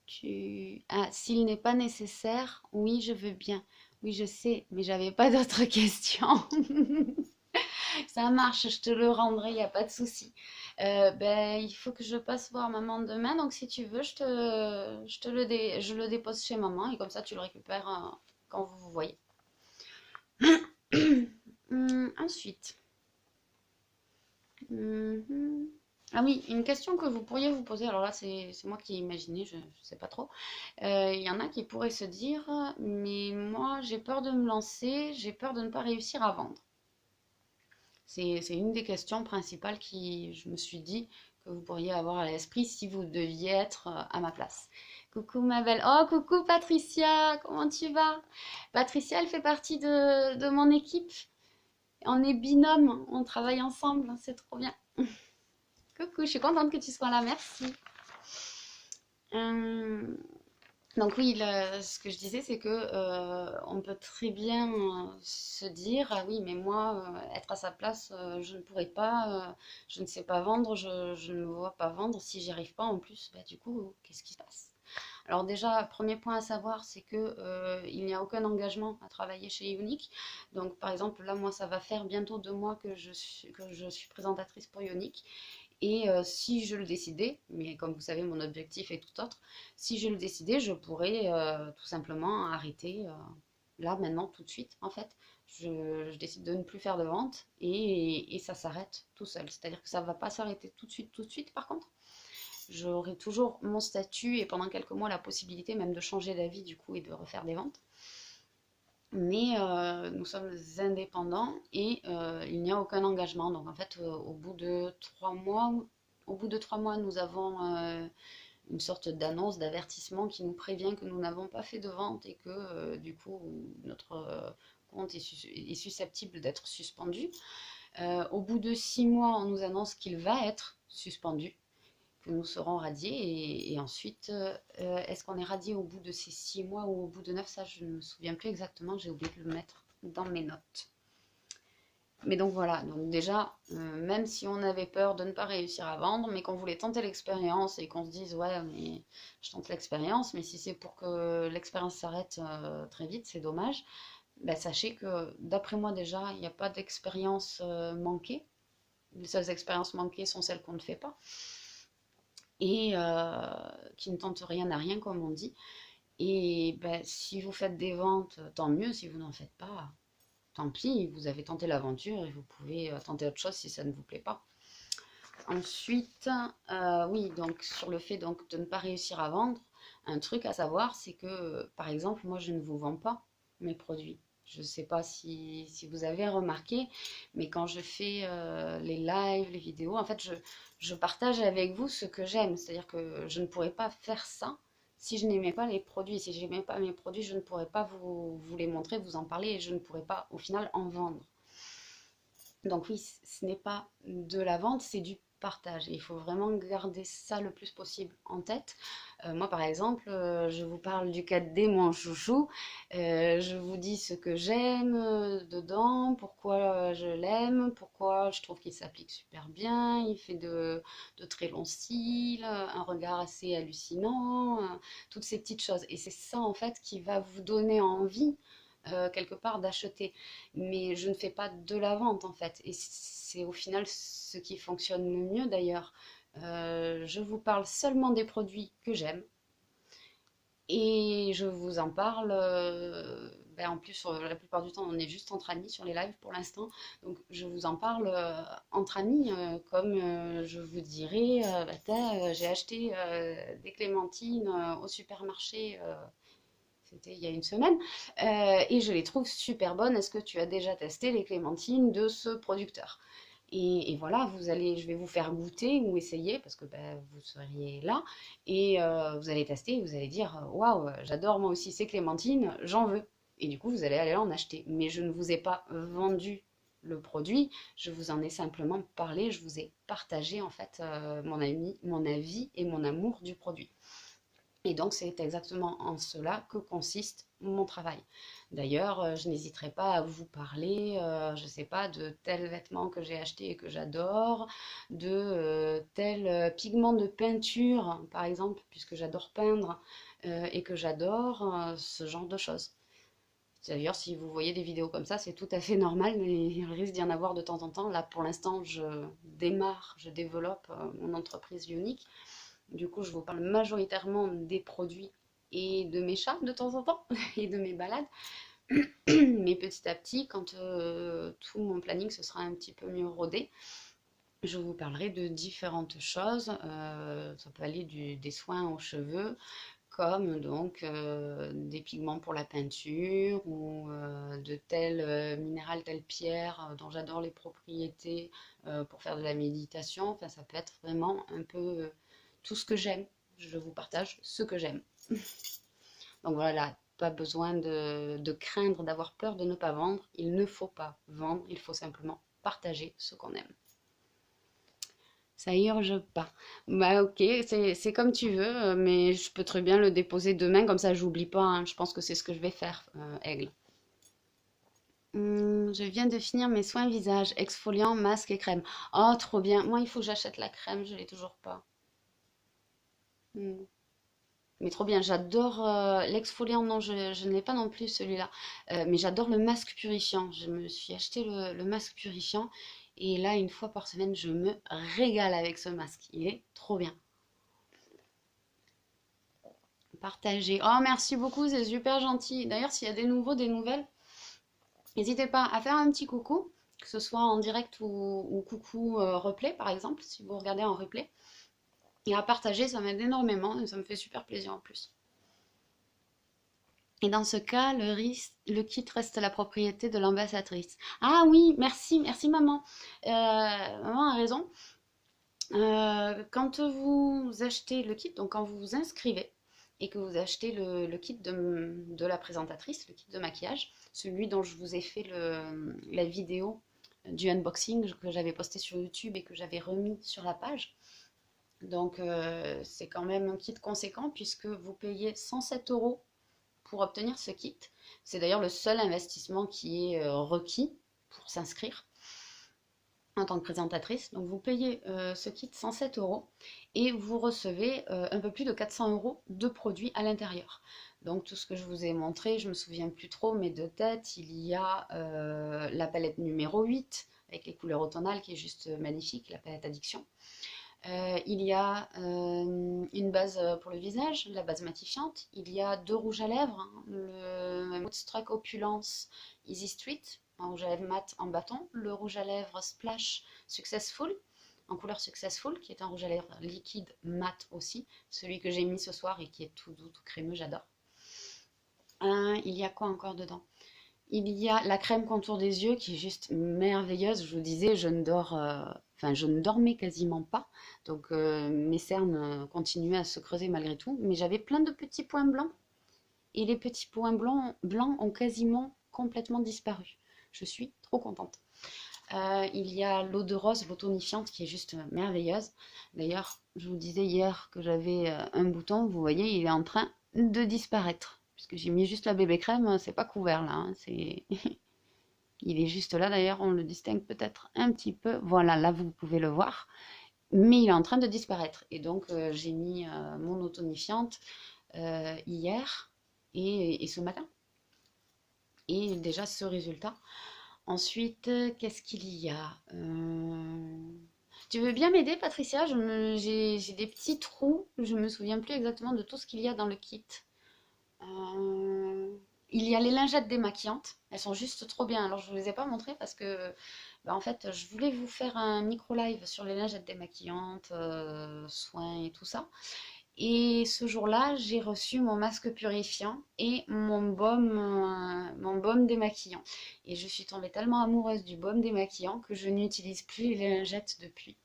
tu... Ah, s'il n'est pas nécessaire, oui, je veux bien. Oui, je sais, mais j'avais pas d'autres questions. Ça marche, je te le rendrai, il n'y a pas de souci. Ben, il faut que je passe voir maman demain, donc si tu veux, je le dépose chez maman et comme ça tu le récupères quand vous vous voyez. Ensuite, mhm. Ah oui, une question que vous pourriez vous poser, alors là c'est moi qui ai imaginé, je ne sais pas trop. Il y en a qui pourraient se dire, mais moi j'ai peur de me lancer, j'ai peur de ne pas réussir à vendre. C'est une des questions principales qui, je me suis dit, que vous pourriez avoir à l'esprit si vous deviez être à ma place. Coucou ma belle. Oh, coucou Patricia, comment tu vas? Patricia, elle fait partie de mon équipe. On est binôme, on travaille ensemble, c'est trop bien. Coucou, je suis contente que tu sois là, merci. Euh, Donc oui, ce que je disais, c'est que on peut très bien se dire, ah oui, mais moi, être à sa place, je ne pourrais pas, je ne sais pas vendre, je ne me vois pas vendre si j'y arrive pas en plus, bah, du coup, qu'est-ce qui se passe? Alors déjà, premier point à savoir, c'est que il n'y a aucun engagement à travailler chez Ionic. Donc par exemple, là, moi, ça va faire bientôt 2 mois que je suis présentatrice pour Ionic. Et si je le décidais, mais comme vous savez, mon objectif est tout autre, si je le décidais, je pourrais tout simplement arrêter là, maintenant, tout de suite, en fait. Je décide de ne plus faire de vente et ça s'arrête tout seul. C'est-à-dire que ça ne va pas s'arrêter tout de suite, par contre. J'aurai toujours mon statut et pendant quelques mois la possibilité même de changer d'avis du coup et de refaire des ventes. Mais nous sommes indépendants et il n'y a aucun engagement. Donc en fait, au bout de 3 mois, nous avons une sorte d'annonce, d'avertissement qui nous prévient que nous n'avons pas fait de vente et que du coup notre compte est susceptible d'être suspendu. Au bout de 6 mois, on nous annonce qu'il va être suspendu, que nous serons radiés. Et ensuite, est-ce qu'on est radié au bout de ces 6 mois ou au bout de 9? Ça, je ne me souviens plus exactement, j'ai oublié de le mettre dans mes notes. Mais donc voilà, donc déjà, même si on avait peur de ne pas réussir à vendre, mais qu'on voulait tenter l'expérience et qu'on se dise, ouais, mais je tente l'expérience, mais si c'est pour que l'expérience s'arrête très vite, c'est dommage. Ben, sachez que d'après moi déjà, il n'y a pas d'expérience manquée. Les seules expériences manquées sont celles qu'on ne fait pas et qui ne tentent rien à rien, comme on dit. Et ben, si vous faites des ventes, tant mieux. Si vous n'en faites pas, tant pis. Vous avez tenté l'aventure et vous pouvez tenter autre chose si ça ne vous plaît pas. Ensuite, oui, donc sur le fait donc, de ne pas réussir à vendre, un truc à savoir, c'est que, par exemple, moi, je ne vous vends pas mes produits. Je ne sais pas si vous avez remarqué, mais quand je fais les lives, les vidéos, en fait, je partage avec vous ce que j'aime. C'est-à-dire que je ne pourrais pas faire ça si je n'aimais pas les produits. Si je n'aimais pas mes produits, je ne pourrais pas vous les montrer, vous en parler, et je ne pourrais pas, au final, en vendre. Donc oui, ce n'est pas de la vente, c'est du partage. Et il faut vraiment garder ça le plus possible en tête. Moi, par exemple, je vous parle du 4D, mon chouchou. Je vous dis ce que j'aime dedans, pourquoi je l'aime, pourquoi je trouve qu'il s'applique super bien. Il fait de très longs cils, un regard assez hallucinant, toutes ces petites choses. Et c'est ça, en fait, qui va vous donner envie quelque part d'acheter. Mais je ne fais pas de la vente en fait. Et c'est au final ce qui fonctionne le mieux d'ailleurs. Je vous parle seulement des produits que j'aime et je vous en parle ben, en plus, la plupart du temps, on est juste entre amis sur les lives pour l'instant. Donc, je vous en parle entre amis, comme je vous dirais, bah, j'ai acheté des clémentines au supermarché. C'était il y a une semaine, et je les trouve super bonnes. Est-ce que tu as déjà testé les clémentines de ce producteur? Et voilà, je vais vous faire goûter ou essayer parce que ben, vous seriez là et vous allez tester et vous allez dire waouh, j'adore moi aussi ces clémentines, j'en veux. Et du coup, vous allez aller en acheter. Mais je ne vous ai pas vendu le produit, je vous en ai simplement parlé, je vous ai partagé en fait mon avis et mon amour du produit. Et donc, c'est exactement en cela que consiste mon travail. D'ailleurs, je n'hésiterai pas à vous parler, je ne sais pas, de tel vêtement que j'ai acheté et que j'adore, de tel pigment de peinture, par exemple, puisque j'adore peindre et que j'adore ce genre de choses. D'ailleurs, si vous voyez des vidéos comme ça, c'est tout à fait normal, mais il risque d'y en avoir de temps en temps. Là, pour l'instant, je démarre, je développe mon entreprise unique. Du coup, je vous parle majoritairement des produits et de mes chats de temps en temps et de mes balades. Mais petit à petit, quand tout mon planning se sera un petit peu mieux rodé, je vous parlerai de différentes choses. Ça peut aller des soins aux cheveux, comme donc des pigments pour la peinture ou de tel minéral, telle pierre dont j'adore les propriétés pour faire de la méditation. Enfin, ça peut être vraiment un peu tout ce que j'aime. Je vous partage ce que j'aime. Donc voilà, pas besoin de craindre, d'avoir peur de ne pas vendre. Il ne faut pas vendre, il faut simplement partager ce qu'on aime. Ça urge pas. Bah ok, c'est comme tu veux, mais je peux très bien le déposer demain, comme ça j'oublie pas, hein. Je pense que c'est ce que je vais faire, Aigle. Je viens de finir mes soins visage, exfoliant, masque et crème. Oh, trop bien. Moi, il faut que j'achète la crème, je l'ai toujours pas. Hmm. Mais trop bien, j'adore l'exfoliant, non, je ne l'ai pas non plus celui-là. Mais j'adore le masque purifiant. Je me suis acheté le masque purifiant et là, une fois par semaine, je me régale avec ce masque. Il est trop bien. Partagé. Oh, merci beaucoup, c'est super gentil. D'ailleurs, s'il y a des nouveaux, des nouvelles, n'hésitez pas à faire un petit coucou, que ce soit en direct ou coucou replay, par exemple, si vous regardez en replay. Et à partager, ça m'aide énormément et ça me fait super plaisir en plus. Et dans ce cas, le kit reste la propriété de l'ambassadrice. Ah oui, merci, merci maman. Maman a raison. Quand vous achetez le kit, donc quand vous vous inscrivez et que vous achetez le kit de la présentatrice, le kit de maquillage, celui dont je vous ai fait la vidéo du unboxing que j'avais posté sur YouTube et que j'avais remis sur la page. Donc c'est quand même un kit conséquent puisque vous payez 107 € pour obtenir ce kit. C'est d'ailleurs le seul investissement qui est requis pour s'inscrire en tant que présentatrice. Donc vous payez ce kit 107 € et vous recevez un peu plus de 400 € de produits à l'intérieur. Donc tout ce que je vous ai montré, je ne me souviens plus trop, mais de tête, il y a la palette numéro 8 avec les couleurs automnales qui est juste magnifique, la palette Addiction. Il y a une base pour le visage, la base matifiante. Il y a 2 rouges à lèvres, hein, le Moodstruck Opulence Easy Street, un rouge à lèvres mat en bâton. Le rouge à lèvres Splash Successful, en couleur Successful, qui est un rouge à lèvres liquide mat aussi. Celui que j'ai mis ce soir et qui est tout doux, tout crémeux, j'adore. Il y a quoi encore dedans? Il y a la crème contour des yeux qui est juste merveilleuse. Je vous disais, je ne dormais quasiment pas. Donc mes cernes continuaient à se creuser malgré tout. Mais j'avais plein de petits points blancs. Et les petits points blancs ont quasiment complètement disparu. Je suis trop contente. Il y a l'eau de rose, l'eau tonifiante qui est juste merveilleuse. D'ailleurs, je vous disais hier que j'avais un bouton. Vous voyez, il est en train de disparaître. Puisque j'ai mis juste la bébé crème, c'est pas couvert là. Hein, il est juste là d'ailleurs, on le distingue peut-être un petit peu. Voilà, là vous pouvez le voir. Mais il est en train de disparaître. Et donc j'ai mis mon eau tonifiante hier et ce matin. Et déjà ce résultat. Ensuite, qu'est-ce qu'il y a Tu veux bien m'aider, Patricia? J'ai des petits trous. Je me souviens plus exactement de tout ce qu'il y a dans le kit. Il y a les lingettes démaquillantes, elles sont juste trop bien. Alors je ne vous les ai pas montrées parce que en fait je voulais vous faire un micro live sur les lingettes démaquillantes, soins et tout ça. Et ce jour-là, j'ai reçu mon masque purifiant et mon baume démaquillant. Et je suis tombée tellement amoureuse du baume démaquillant que je n'utilise plus les lingettes depuis.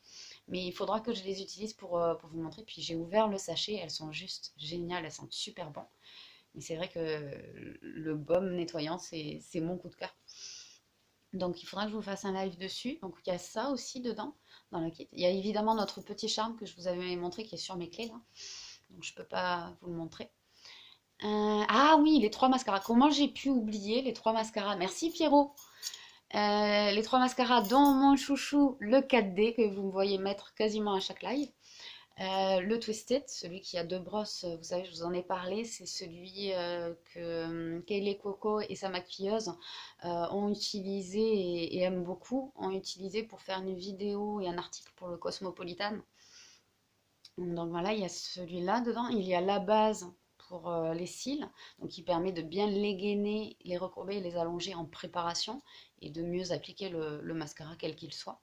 Mais il faudra que je les utilise pour vous montrer. Puis j'ai ouvert le sachet, elles sont juste géniales, elles sentent super bon. Mais c'est vrai que le baume nettoyant, c'est mon coup de cœur. Donc il faudra que je vous fasse un live dessus. Donc il y a ça aussi dedans, dans le kit. Il y a évidemment notre petit charme que je vous avais montré qui est sur mes clés là. Donc je ne peux pas vous le montrer. Ah oui, les 3 mascaras. Comment j'ai pu oublier les 3 mascaras? Merci Pierrot. Les 3 mascaras dont mon chouchou, le 4D, que vous me voyez mettre quasiment à chaque live. Le Twisted, celui qui a 2 brosses, vous savez, je vous en ai parlé, c'est celui que Kaylee Coco et sa maquilleuse ont utilisé et aiment beaucoup, ont utilisé pour faire une vidéo et un article pour le Cosmopolitan. Donc voilà, il y a celui-là dedans, il y a la base pour les cils, donc qui permet de bien les gainer, les recourber et les allonger en préparation et de mieux appliquer le mascara quel qu'il soit.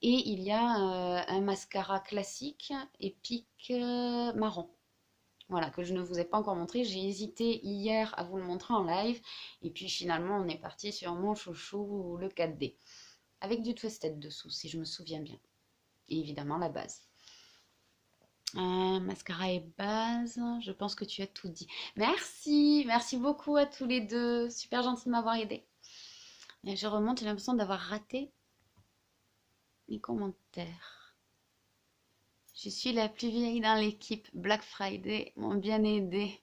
Et il y a un mascara classique épique marron. Voilà, que je ne vous ai pas encore montré. J'ai hésité hier à vous le montrer en live. Et puis finalement, on est parti sur mon chouchou, le 4D. Avec du twisted dessous, si je me souviens bien. Et évidemment, la base. Mascara et base, je pense que tu as tout dit. Merci, merci beaucoup à tous les deux. Super gentil de m'avoir aidé. Et je remonte, j'ai l'impression d'avoir raté les commentaires. Je suis la plus vieille dans l'équipe. Black Friday m'ont bien aidé.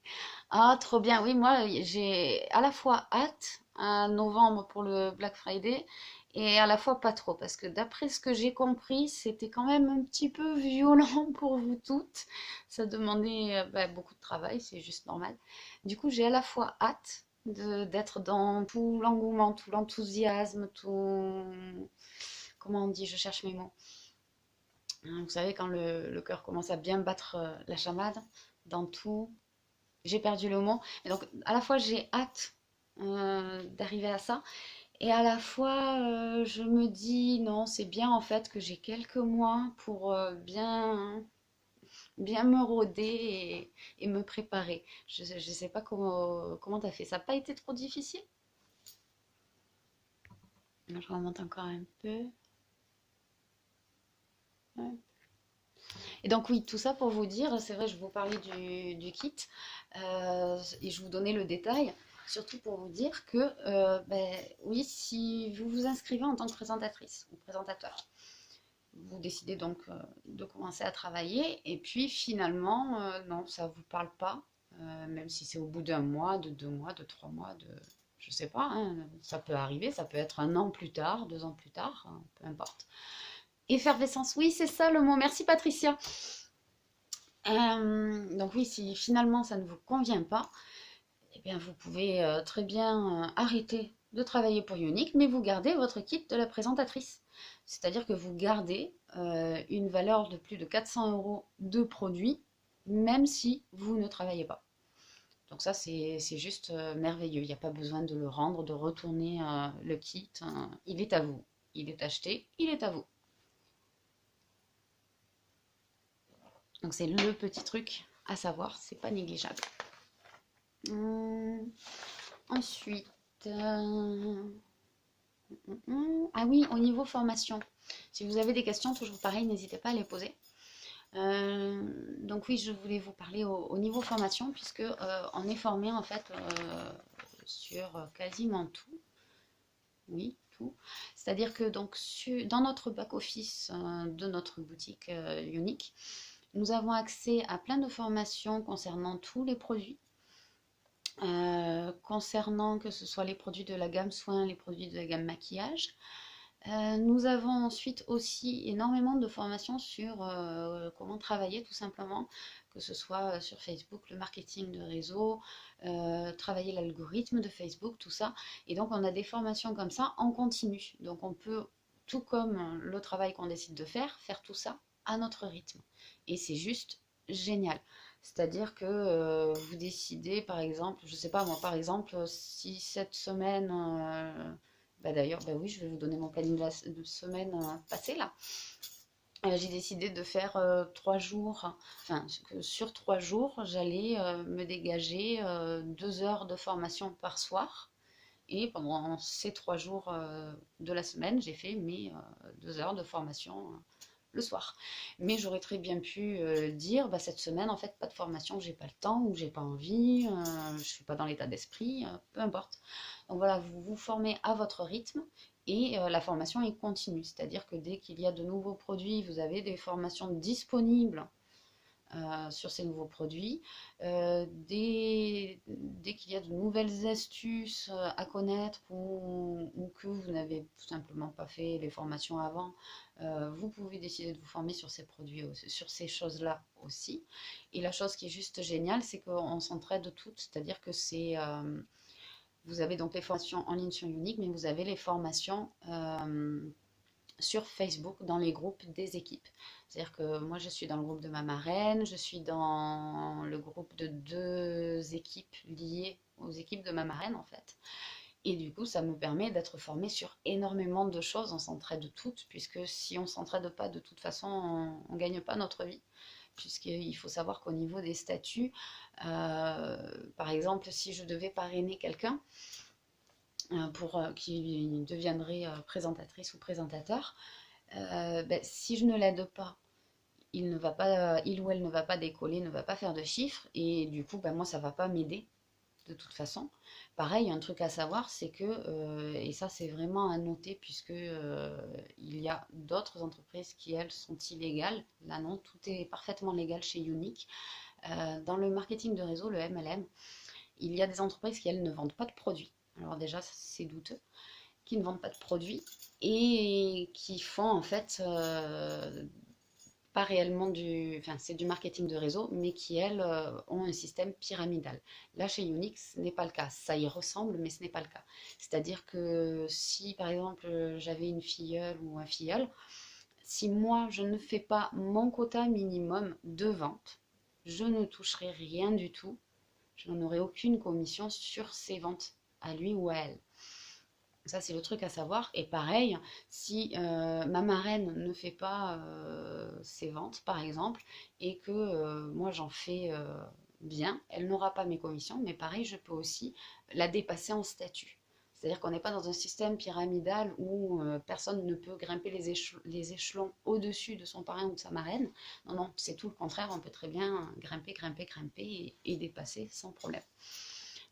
Ah, trop bien. Oui, moi, j'ai à la fois hâte à novembre pour le Black Friday et à la fois pas trop. Parce que d'après ce que j'ai compris, c'était quand même un petit peu violent pour vous toutes. Ça demandait beaucoup de travail, c'est juste normal. Du coup, j'ai à la fois hâte d'être dans tout l'engouement, tout l'enthousiasme, tout... Comment on dit? Je cherche mes mots. Vous savez, quand le cœur commence à bien battre la chamade dans tout, j'ai perdu le mot. Et donc, à la fois, j'ai hâte d'arriver à ça, et à la fois, je me dis, non, c'est bien en fait que j'ai quelques mois pour bien me rôder et me préparer. Je ne sais pas comment tu as fait. Ça n'a pas été trop difficile? Je remonte encore un peu. Ouais. Et donc oui, tout ça pour vous dire, c'est vrai, je vous parlais du kit et je vous donnais le détail, surtout pour vous dire que oui, si vous vous inscrivez en tant que présentatrice ou présentateur, vous décidez donc de commencer à travailler et puis finalement, non, ça ne vous parle pas, même si c'est au bout d'un mois, de 2 mois, de 3 mois, je sais pas, hein, ça peut arriver, ça peut être 1 an plus tard, 2 ans plus tard, hein, peu importe. Effervescence, oui, c'est ça le mot. Merci Patricia. Donc oui, si finalement ça ne vous convient pas, eh bien vous pouvez très bien arrêter de travailler pour Younique, mais vous gardez votre kit de la présentatrice. C'est-à-dire que vous gardez une valeur de plus de 400 € de produit, même si vous ne travaillez pas. Donc ça, c'est juste merveilleux. Il n'y a pas besoin de le rendre, de retourner le kit. Il est à vous. Il est acheté, il est à vous. Donc c'est le petit truc à savoir, c'est pas négligeable. Ensuite, ah oui, au niveau formation, si vous avez des questions, toujours pareil, n'hésitez pas à les poser. Donc oui, je voulais vous parler au niveau formation, puisque on est formé en fait sur quasiment tout. Oui, tout. C'est-à-dire que donc dans notre back-office de notre boutique Younique, nous avons accès à plein de formations concernant tous les produits. Concernant que ce soit les produits de la gamme soins, les produits de la gamme maquillage. Nous avons ensuite aussi énormément de formations sur comment travailler tout simplement, que ce soit sur Facebook, le marketing de réseau, travailler l'algorithme de Facebook, tout ça. Et donc on a des formations comme ça en continu. Donc on peut, tout comme le travail qu'on décide de faire tout ça à notre rythme. Et c'est juste génial. C'est-à-dire que vous décidez, par exemple, je sais pas moi, par exemple, si cette semaine, bah d'ailleurs, bah oui, je vais vous donner mon planning de semaine passée là. J'ai décidé de faire 3 jours, enfin, que sur 3 jours, j'allais me dégager 2 heures de formation par soir. Et pendant ces 3 jours de la semaine, j'ai fait mes 2 heures de formation le soir. Mais j'aurais très bien pu dire, bah, cette semaine, en fait, pas de formation, j'ai pas le temps ou j'ai pas envie, je suis pas dans l'état d'esprit, peu importe. Donc voilà, vous vous formez à votre rythme et la formation est continue. C'est-à-dire que dès qu'il y a de nouveaux produits, vous avez des formations disponibles sur ces nouveaux produits. Dès qu'il y a de nouvelles astuces à connaître ou que vous n'avez tout simplement pas fait les formations avant, vous pouvez décider de vous former sur ces produits, sur ces choses-là aussi. Et la chose qui est juste géniale, c'est qu'on s'entraide toutes, c'est-à-dire que vous avez donc les formations en ligne sur Unique, mais vous avez les formations sur Facebook dans les groupes des équipes. C'est-à-dire que moi je suis dans le groupe de ma marraine, je suis dans le groupe de 2 équipes liées aux équipes de ma marraine en fait. Et du coup, ça me permet d'être formée sur énormément de choses. On s'entraide toutes, puisque si on ne s'entraide pas, de toute façon, on ne gagne pas notre vie. Puisqu'il faut savoir qu'au niveau des statuts, par exemple, si je devais parrainer quelqu'un, pour qui deviendrait présentatrice ou présentateur, ben, si je ne l'aide pas, il ou elle ne va pas décoller, ne va pas faire de chiffres, et du coup, ben, moi, ça ne va pas m'aider de toute façon. Pareil, un truc à savoir, c'est que, et ça c'est vraiment à noter, puisque il y a d'autres entreprises qui, elles, sont illégales. Là non, tout est parfaitement légal chez Unique. Dans le marketing de réseau, le MLM, il y a des entreprises qui, elles, ne vendent pas de produits. Alors déjà, c'est douteux, qui ne vendent pas de produits et qui font en fait pas réellement enfin c'est du marketing de réseau, mais qui elles ont un système pyramidal. Là chez Unix, ce n'est pas le cas. Ça y ressemble, mais ce n'est pas le cas. C'est-à-dire que si par exemple j'avais une filleule ou un filleul, si moi je ne fais pas mon quota minimum de vente, je ne toucherai rien du tout. Je n'en aurai aucune commission sur ses ventes à lui ou à elle. Ça, c'est le truc à savoir. Et pareil, si ma marraine ne fait pas ses ventes, par exemple, et que moi j'en fais bien, elle n'aura pas mes commissions, mais pareil, je peux aussi la dépasser en statut. C'est-à-dire qu'on n'est pas dans un système pyramidal où personne ne peut grimper les échelons au-dessus de son parrain ou de sa marraine. Non, non, c'est tout le contraire. On peut très bien grimper, grimper, grimper et dépasser sans problème.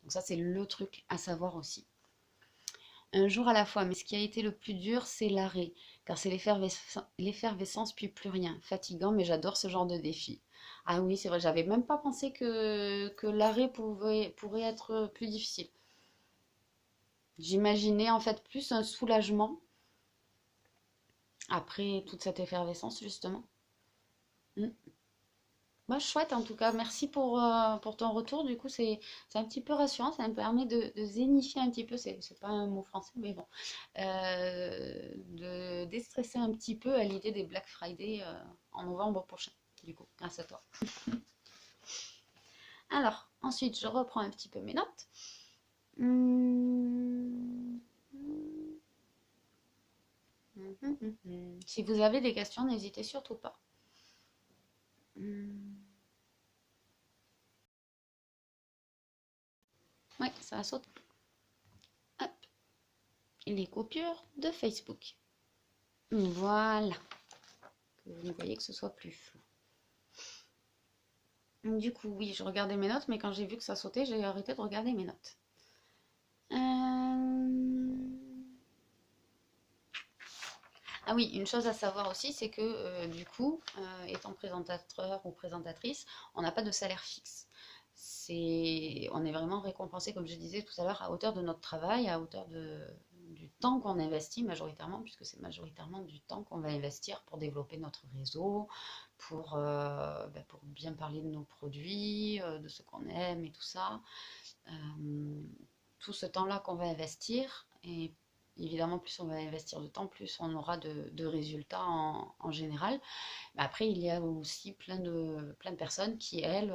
Donc ça, c'est le truc à savoir aussi. Un jour à la fois, mais ce qui a été le plus dur, c'est l'arrêt, car c'est l'effervescence puis plus rien. Fatigant, mais j'adore ce genre de défi. Ah oui, c'est vrai, j'avais même pas pensé que l'arrêt pourrait être plus difficile. J'imaginais en fait plus un soulagement après toute cette effervescence, justement. Mm. Bah, chouette en tout cas, merci pour ton retour. Du coup, c'est un petit peu rassurant, ça me permet de zénifier un petit peu, c'est pas un mot français, mais bon, de déstresser un petit peu à l'idée des Black Friday en novembre prochain, du coup, grâce à toi. Alors, ensuite, je reprends un petit peu mes notes. Hum, Si vous avez des questions, n'hésitez surtout pas. Oui, ça a sauté. Hop. Les coupures de Facebook. Voilà. Que vous ne voyez que ce soit plus flou. Du coup, oui, je regardais mes notes, mais quand j'ai vu que ça sautait, j'ai arrêté de regarder mes notes. Ah oui, une chose à savoir aussi, c'est que du coup, étant présentateur ou présentatrice, on n'a pas de salaire fixe. On est vraiment récompensé, comme je disais tout à l'heure, à hauteur de notre travail, à hauteur du temps qu'on investit majoritairement, puisque c'est majoritairement du temps qu'on va investir pour développer notre réseau, pour bien parler de nos produits, de ce qu'on aime et tout ça. Tout ce temps-là qu'on va investir, et évidemment, plus on va investir de temps, plus on aura de résultats en général. Mais après, il y a aussi plein de personnes qui, elles,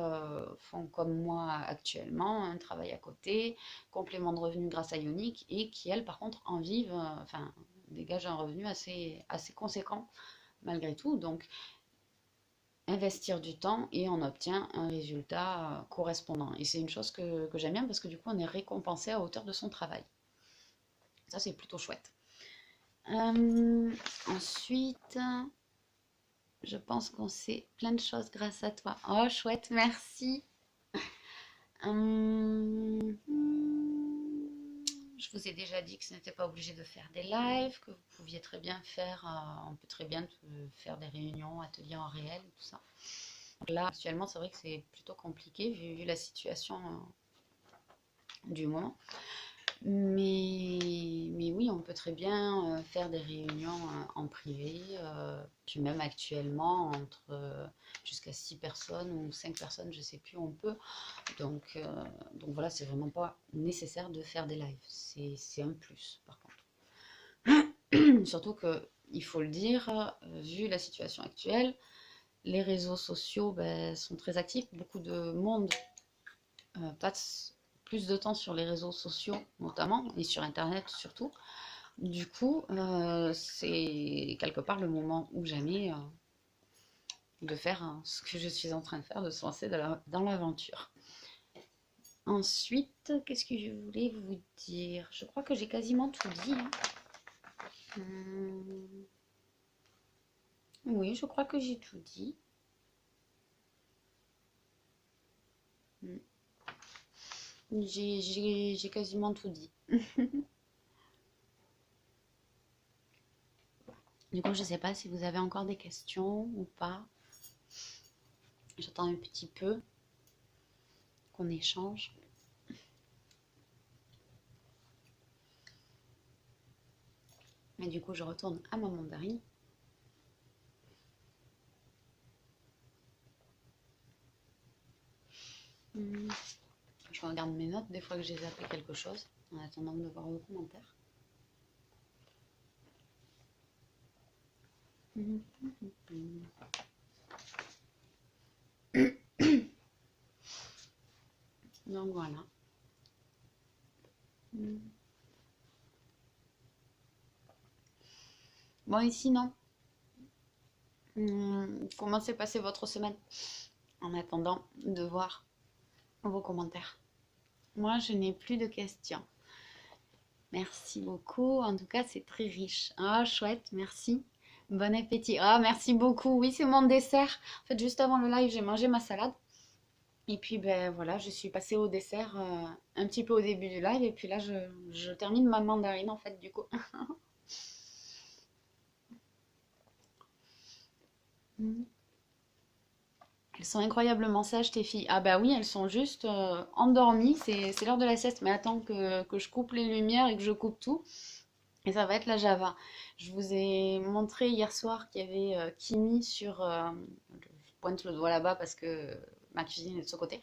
font comme moi actuellement, un travail à côté, complément de revenus grâce à Ionic, et qui, elles, par contre, en vivent, enfin, dégagent un revenu assez conséquent malgré tout. Donc, investir du temps et on obtient un résultat correspondant. Et c'est une chose que j'aime bien parce que du coup, on est récompensé à hauteur de son travail. Ça, c'est plutôt chouette. Ensuite, je pense qu'on sait plein de choses grâce à toi. Oh, chouette, merci. Je vous ai déjà dit que ce n'était pas obligé de faire des lives, que vous pouviez très bien faire, on peut très bien faire des réunions, ateliers en réel, tout ça. Donc là, actuellement, c'est vrai que c'est plutôt compliqué vu la situation du moment. Mais oui, on peut très bien faire des réunions en privé, puis même actuellement, entre jusqu'à 6 personnes ou 5 personnes, je sais plus, on peut. Donc voilà, c'est vraiment pas nécessaire de faire des lives. C'est un plus, par contre. Surtout que, il faut le dire, vu la situation actuelle, les réseaux sociaux sont très actifs. Beaucoup de monde passe plus de temps sur les réseaux sociaux notamment, et sur Internet surtout. Du coup, c'est quelque part le moment ou jamais de faire ce que je suis en train de faire, de se lancer dans l'aventure. Ensuite, qu'est-ce que je voulais vous dire? Je crois que j'ai quasiment tout dit. Oui, je crois que j'ai tout dit. J'ai quasiment tout dit. Du coup, je ne sais pas si vous avez encore des questions ou pas. J'attends un petit peu qu'on échange. Mais du coup, je retourne à ma mandarine. Je regarde mes notes des fois que j'ai zappé quelque chose, en attendant de voir vos commentaires. Donc voilà. Bon, et sinon, comment s'est passée votre semaine en attendant de voir vos commentaires? Moi, je n'ai plus de questions. Merci beaucoup. En tout cas, c'est très riche. Ah, chouette, merci. Bon appétit. Ah, merci beaucoup. Oui, c'est mon dessert. En fait, juste avant le live, j'ai mangé ma salade. Et puis, ben voilà, je suis passée au dessert un petit peu au début du live. Et puis là, je termine ma mandarine, en fait, du coup. Elles sont incroyablement sages, tes filles. Ah bah oui, elles sont juste endormies. C'est l'heure de la sieste. Mais attends que je coupe les lumières et que je coupe tout. Et ça va être la Java. Je vous ai montré hier soir qu'il y avait Kimi sur... je pointe le doigt là-bas parce que ma cuisine est de ce côté.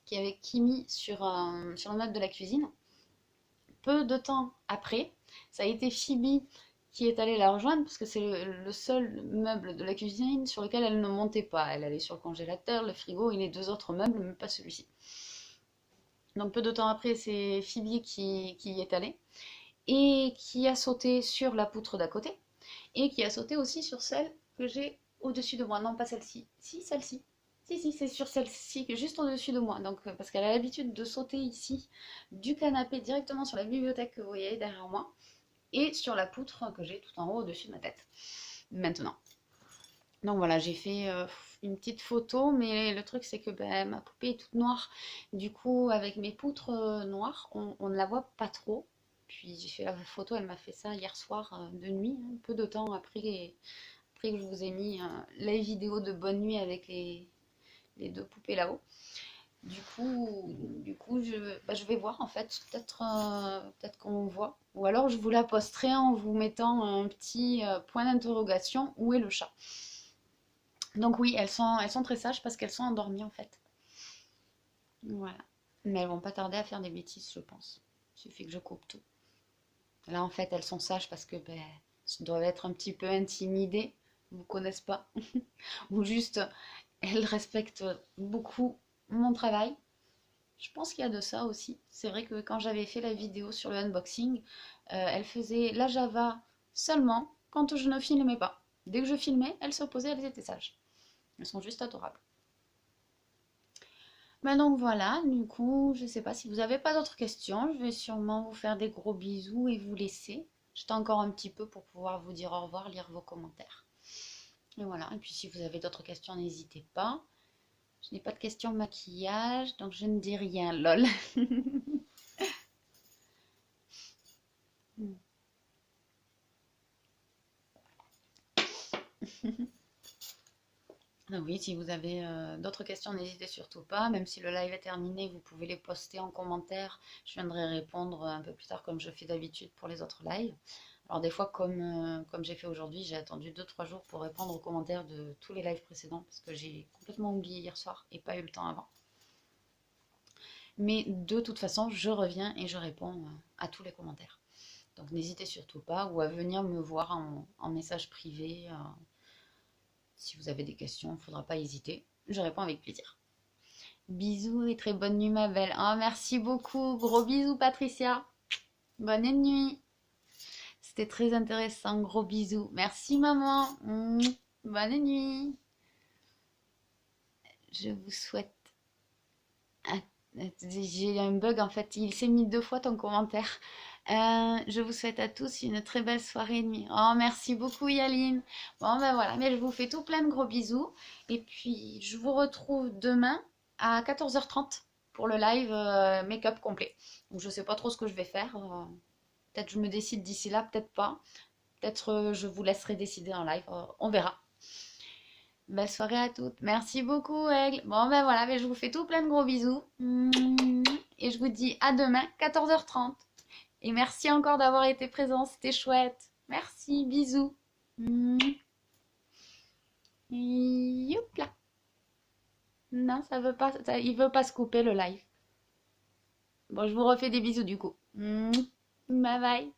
Qu'il y avait Kimi sur le meuble de la cuisine. Peu de temps après, ça a été Phoebe qui est allée la rejoindre parce que c'est le seul meuble de la cuisine sur lequel elle ne montait pas. Elle allait sur le congélateur, le frigo et les deux autres meubles, mais pas celui-ci. Donc peu de temps après, c'est Phoebe qui y est allée et qui a sauté sur la poutre d'à côté et qui a sauté aussi sur celle que j'ai au-dessus de moi. Non, pas celle-ci. Si, celle-ci. Si, c'est sur celle-ci, juste au-dessus de moi. Donc, parce qu'elle a l'habitude de sauter ici, du canapé, directement sur la bibliothèque que vous voyez derrière moi, et sur la poutre que j'ai tout en haut au-dessus de ma tête. Maintenant. Donc voilà, j'ai fait une petite photo, mais le truc c'est que ma poupée est toute noire. Du coup, avec mes poutres noires, on ne la voit pas trop. Puis j'ai fait la photo, elle m'a fait ça hier soir de nuit, un peu de temps après que je vous ai mis la vidéo de bonne nuit avec les deux poupées là-haut. Du coup je vais voir en fait, peut-être qu'on voit. Ou alors je vous la posterai en vous mettant un petit point d'interrogation, où est le chat? Donc oui, elles sont très sages parce qu'elles sont endormies en fait. Voilà. Mais elles vont pas tarder à faire des bêtises, je pense. Il suffit que je coupe tout. Là, en fait, elles sont sages parce que ben, elles doivent être un petit peu intimidées, ne vous connaissent pas, ou juste elles respectent beaucoup mon travail. Je pense qu'il y a de ça aussi. C'est vrai que quand j'avais fait la vidéo sur le unboxing, elles faisaient la Java seulement quand je ne filmais pas. Dès que je filmais, elles s'opposaient, elles étaient sages. Elles sont juste adorables. Ben donc voilà, du coup, je ne sais pas si vous n'avez pas d'autres questions. Je vais sûrement vous faire des gros bisous et vous laisser. J'étais encore un petit peu pour pouvoir vous dire au revoir, lire vos commentaires. Et voilà, et puis si vous avez d'autres questions, n'hésitez pas. Je n'ai pas de questions maquillage, donc je ne dis rien, lol. Donc oui, si vous avez d'autres questions, n'hésitez surtout pas. Même si le live est terminé, vous pouvez les poster en commentaire. Je viendrai répondre un peu plus tard comme je fais d'habitude pour les autres lives. Alors des fois, comme j'ai fait aujourd'hui, j'ai attendu 2-3 jours pour répondre aux commentaires de tous les lives précédents parce que j'ai complètement oublié hier soir et pas eu le temps avant. Mais de toute façon, je reviens et je réponds à tous les commentaires. Donc n'hésitez surtout pas ou à venir me voir en message privé. Si vous avez des questions, il ne faudra pas hésiter. Je réponds avec plaisir. Bisous et très bonne nuit ma belle. Oh, merci beaucoup. Gros bisous Patricia. Bonne nuit. C'était très intéressant. Gros bisous. Merci maman. Bonne nuit. Je vous souhaite... J'ai un bug en fait. Il s'est mis 2 fois ton commentaire. Je vous souhaite à tous une très belle soirée et nuit. Oh, merci beaucoup Yaline. Bon, ben voilà, mais je vous fais tout plein de gros bisous. Et puis, je vous retrouve demain à 14h30 pour le live make-up complet. Donc, je sais pas trop ce que je vais faire. Peut-être je me décide d'ici là, peut-être pas. Peut-être je vous laisserai décider en live. On verra. Belle soirée à toutes. Merci beaucoup, Aigle. Bon, ben voilà, mais je vous fais tout plein de gros bisous. Et je vous dis à demain, 14h30. Et merci encore d'avoir été présent, c'était chouette. Merci, bisous. Youp là. Non, ça veut pas, il veut pas se couper le live. Bon, je vous refais des bisous du coup. Bye bye.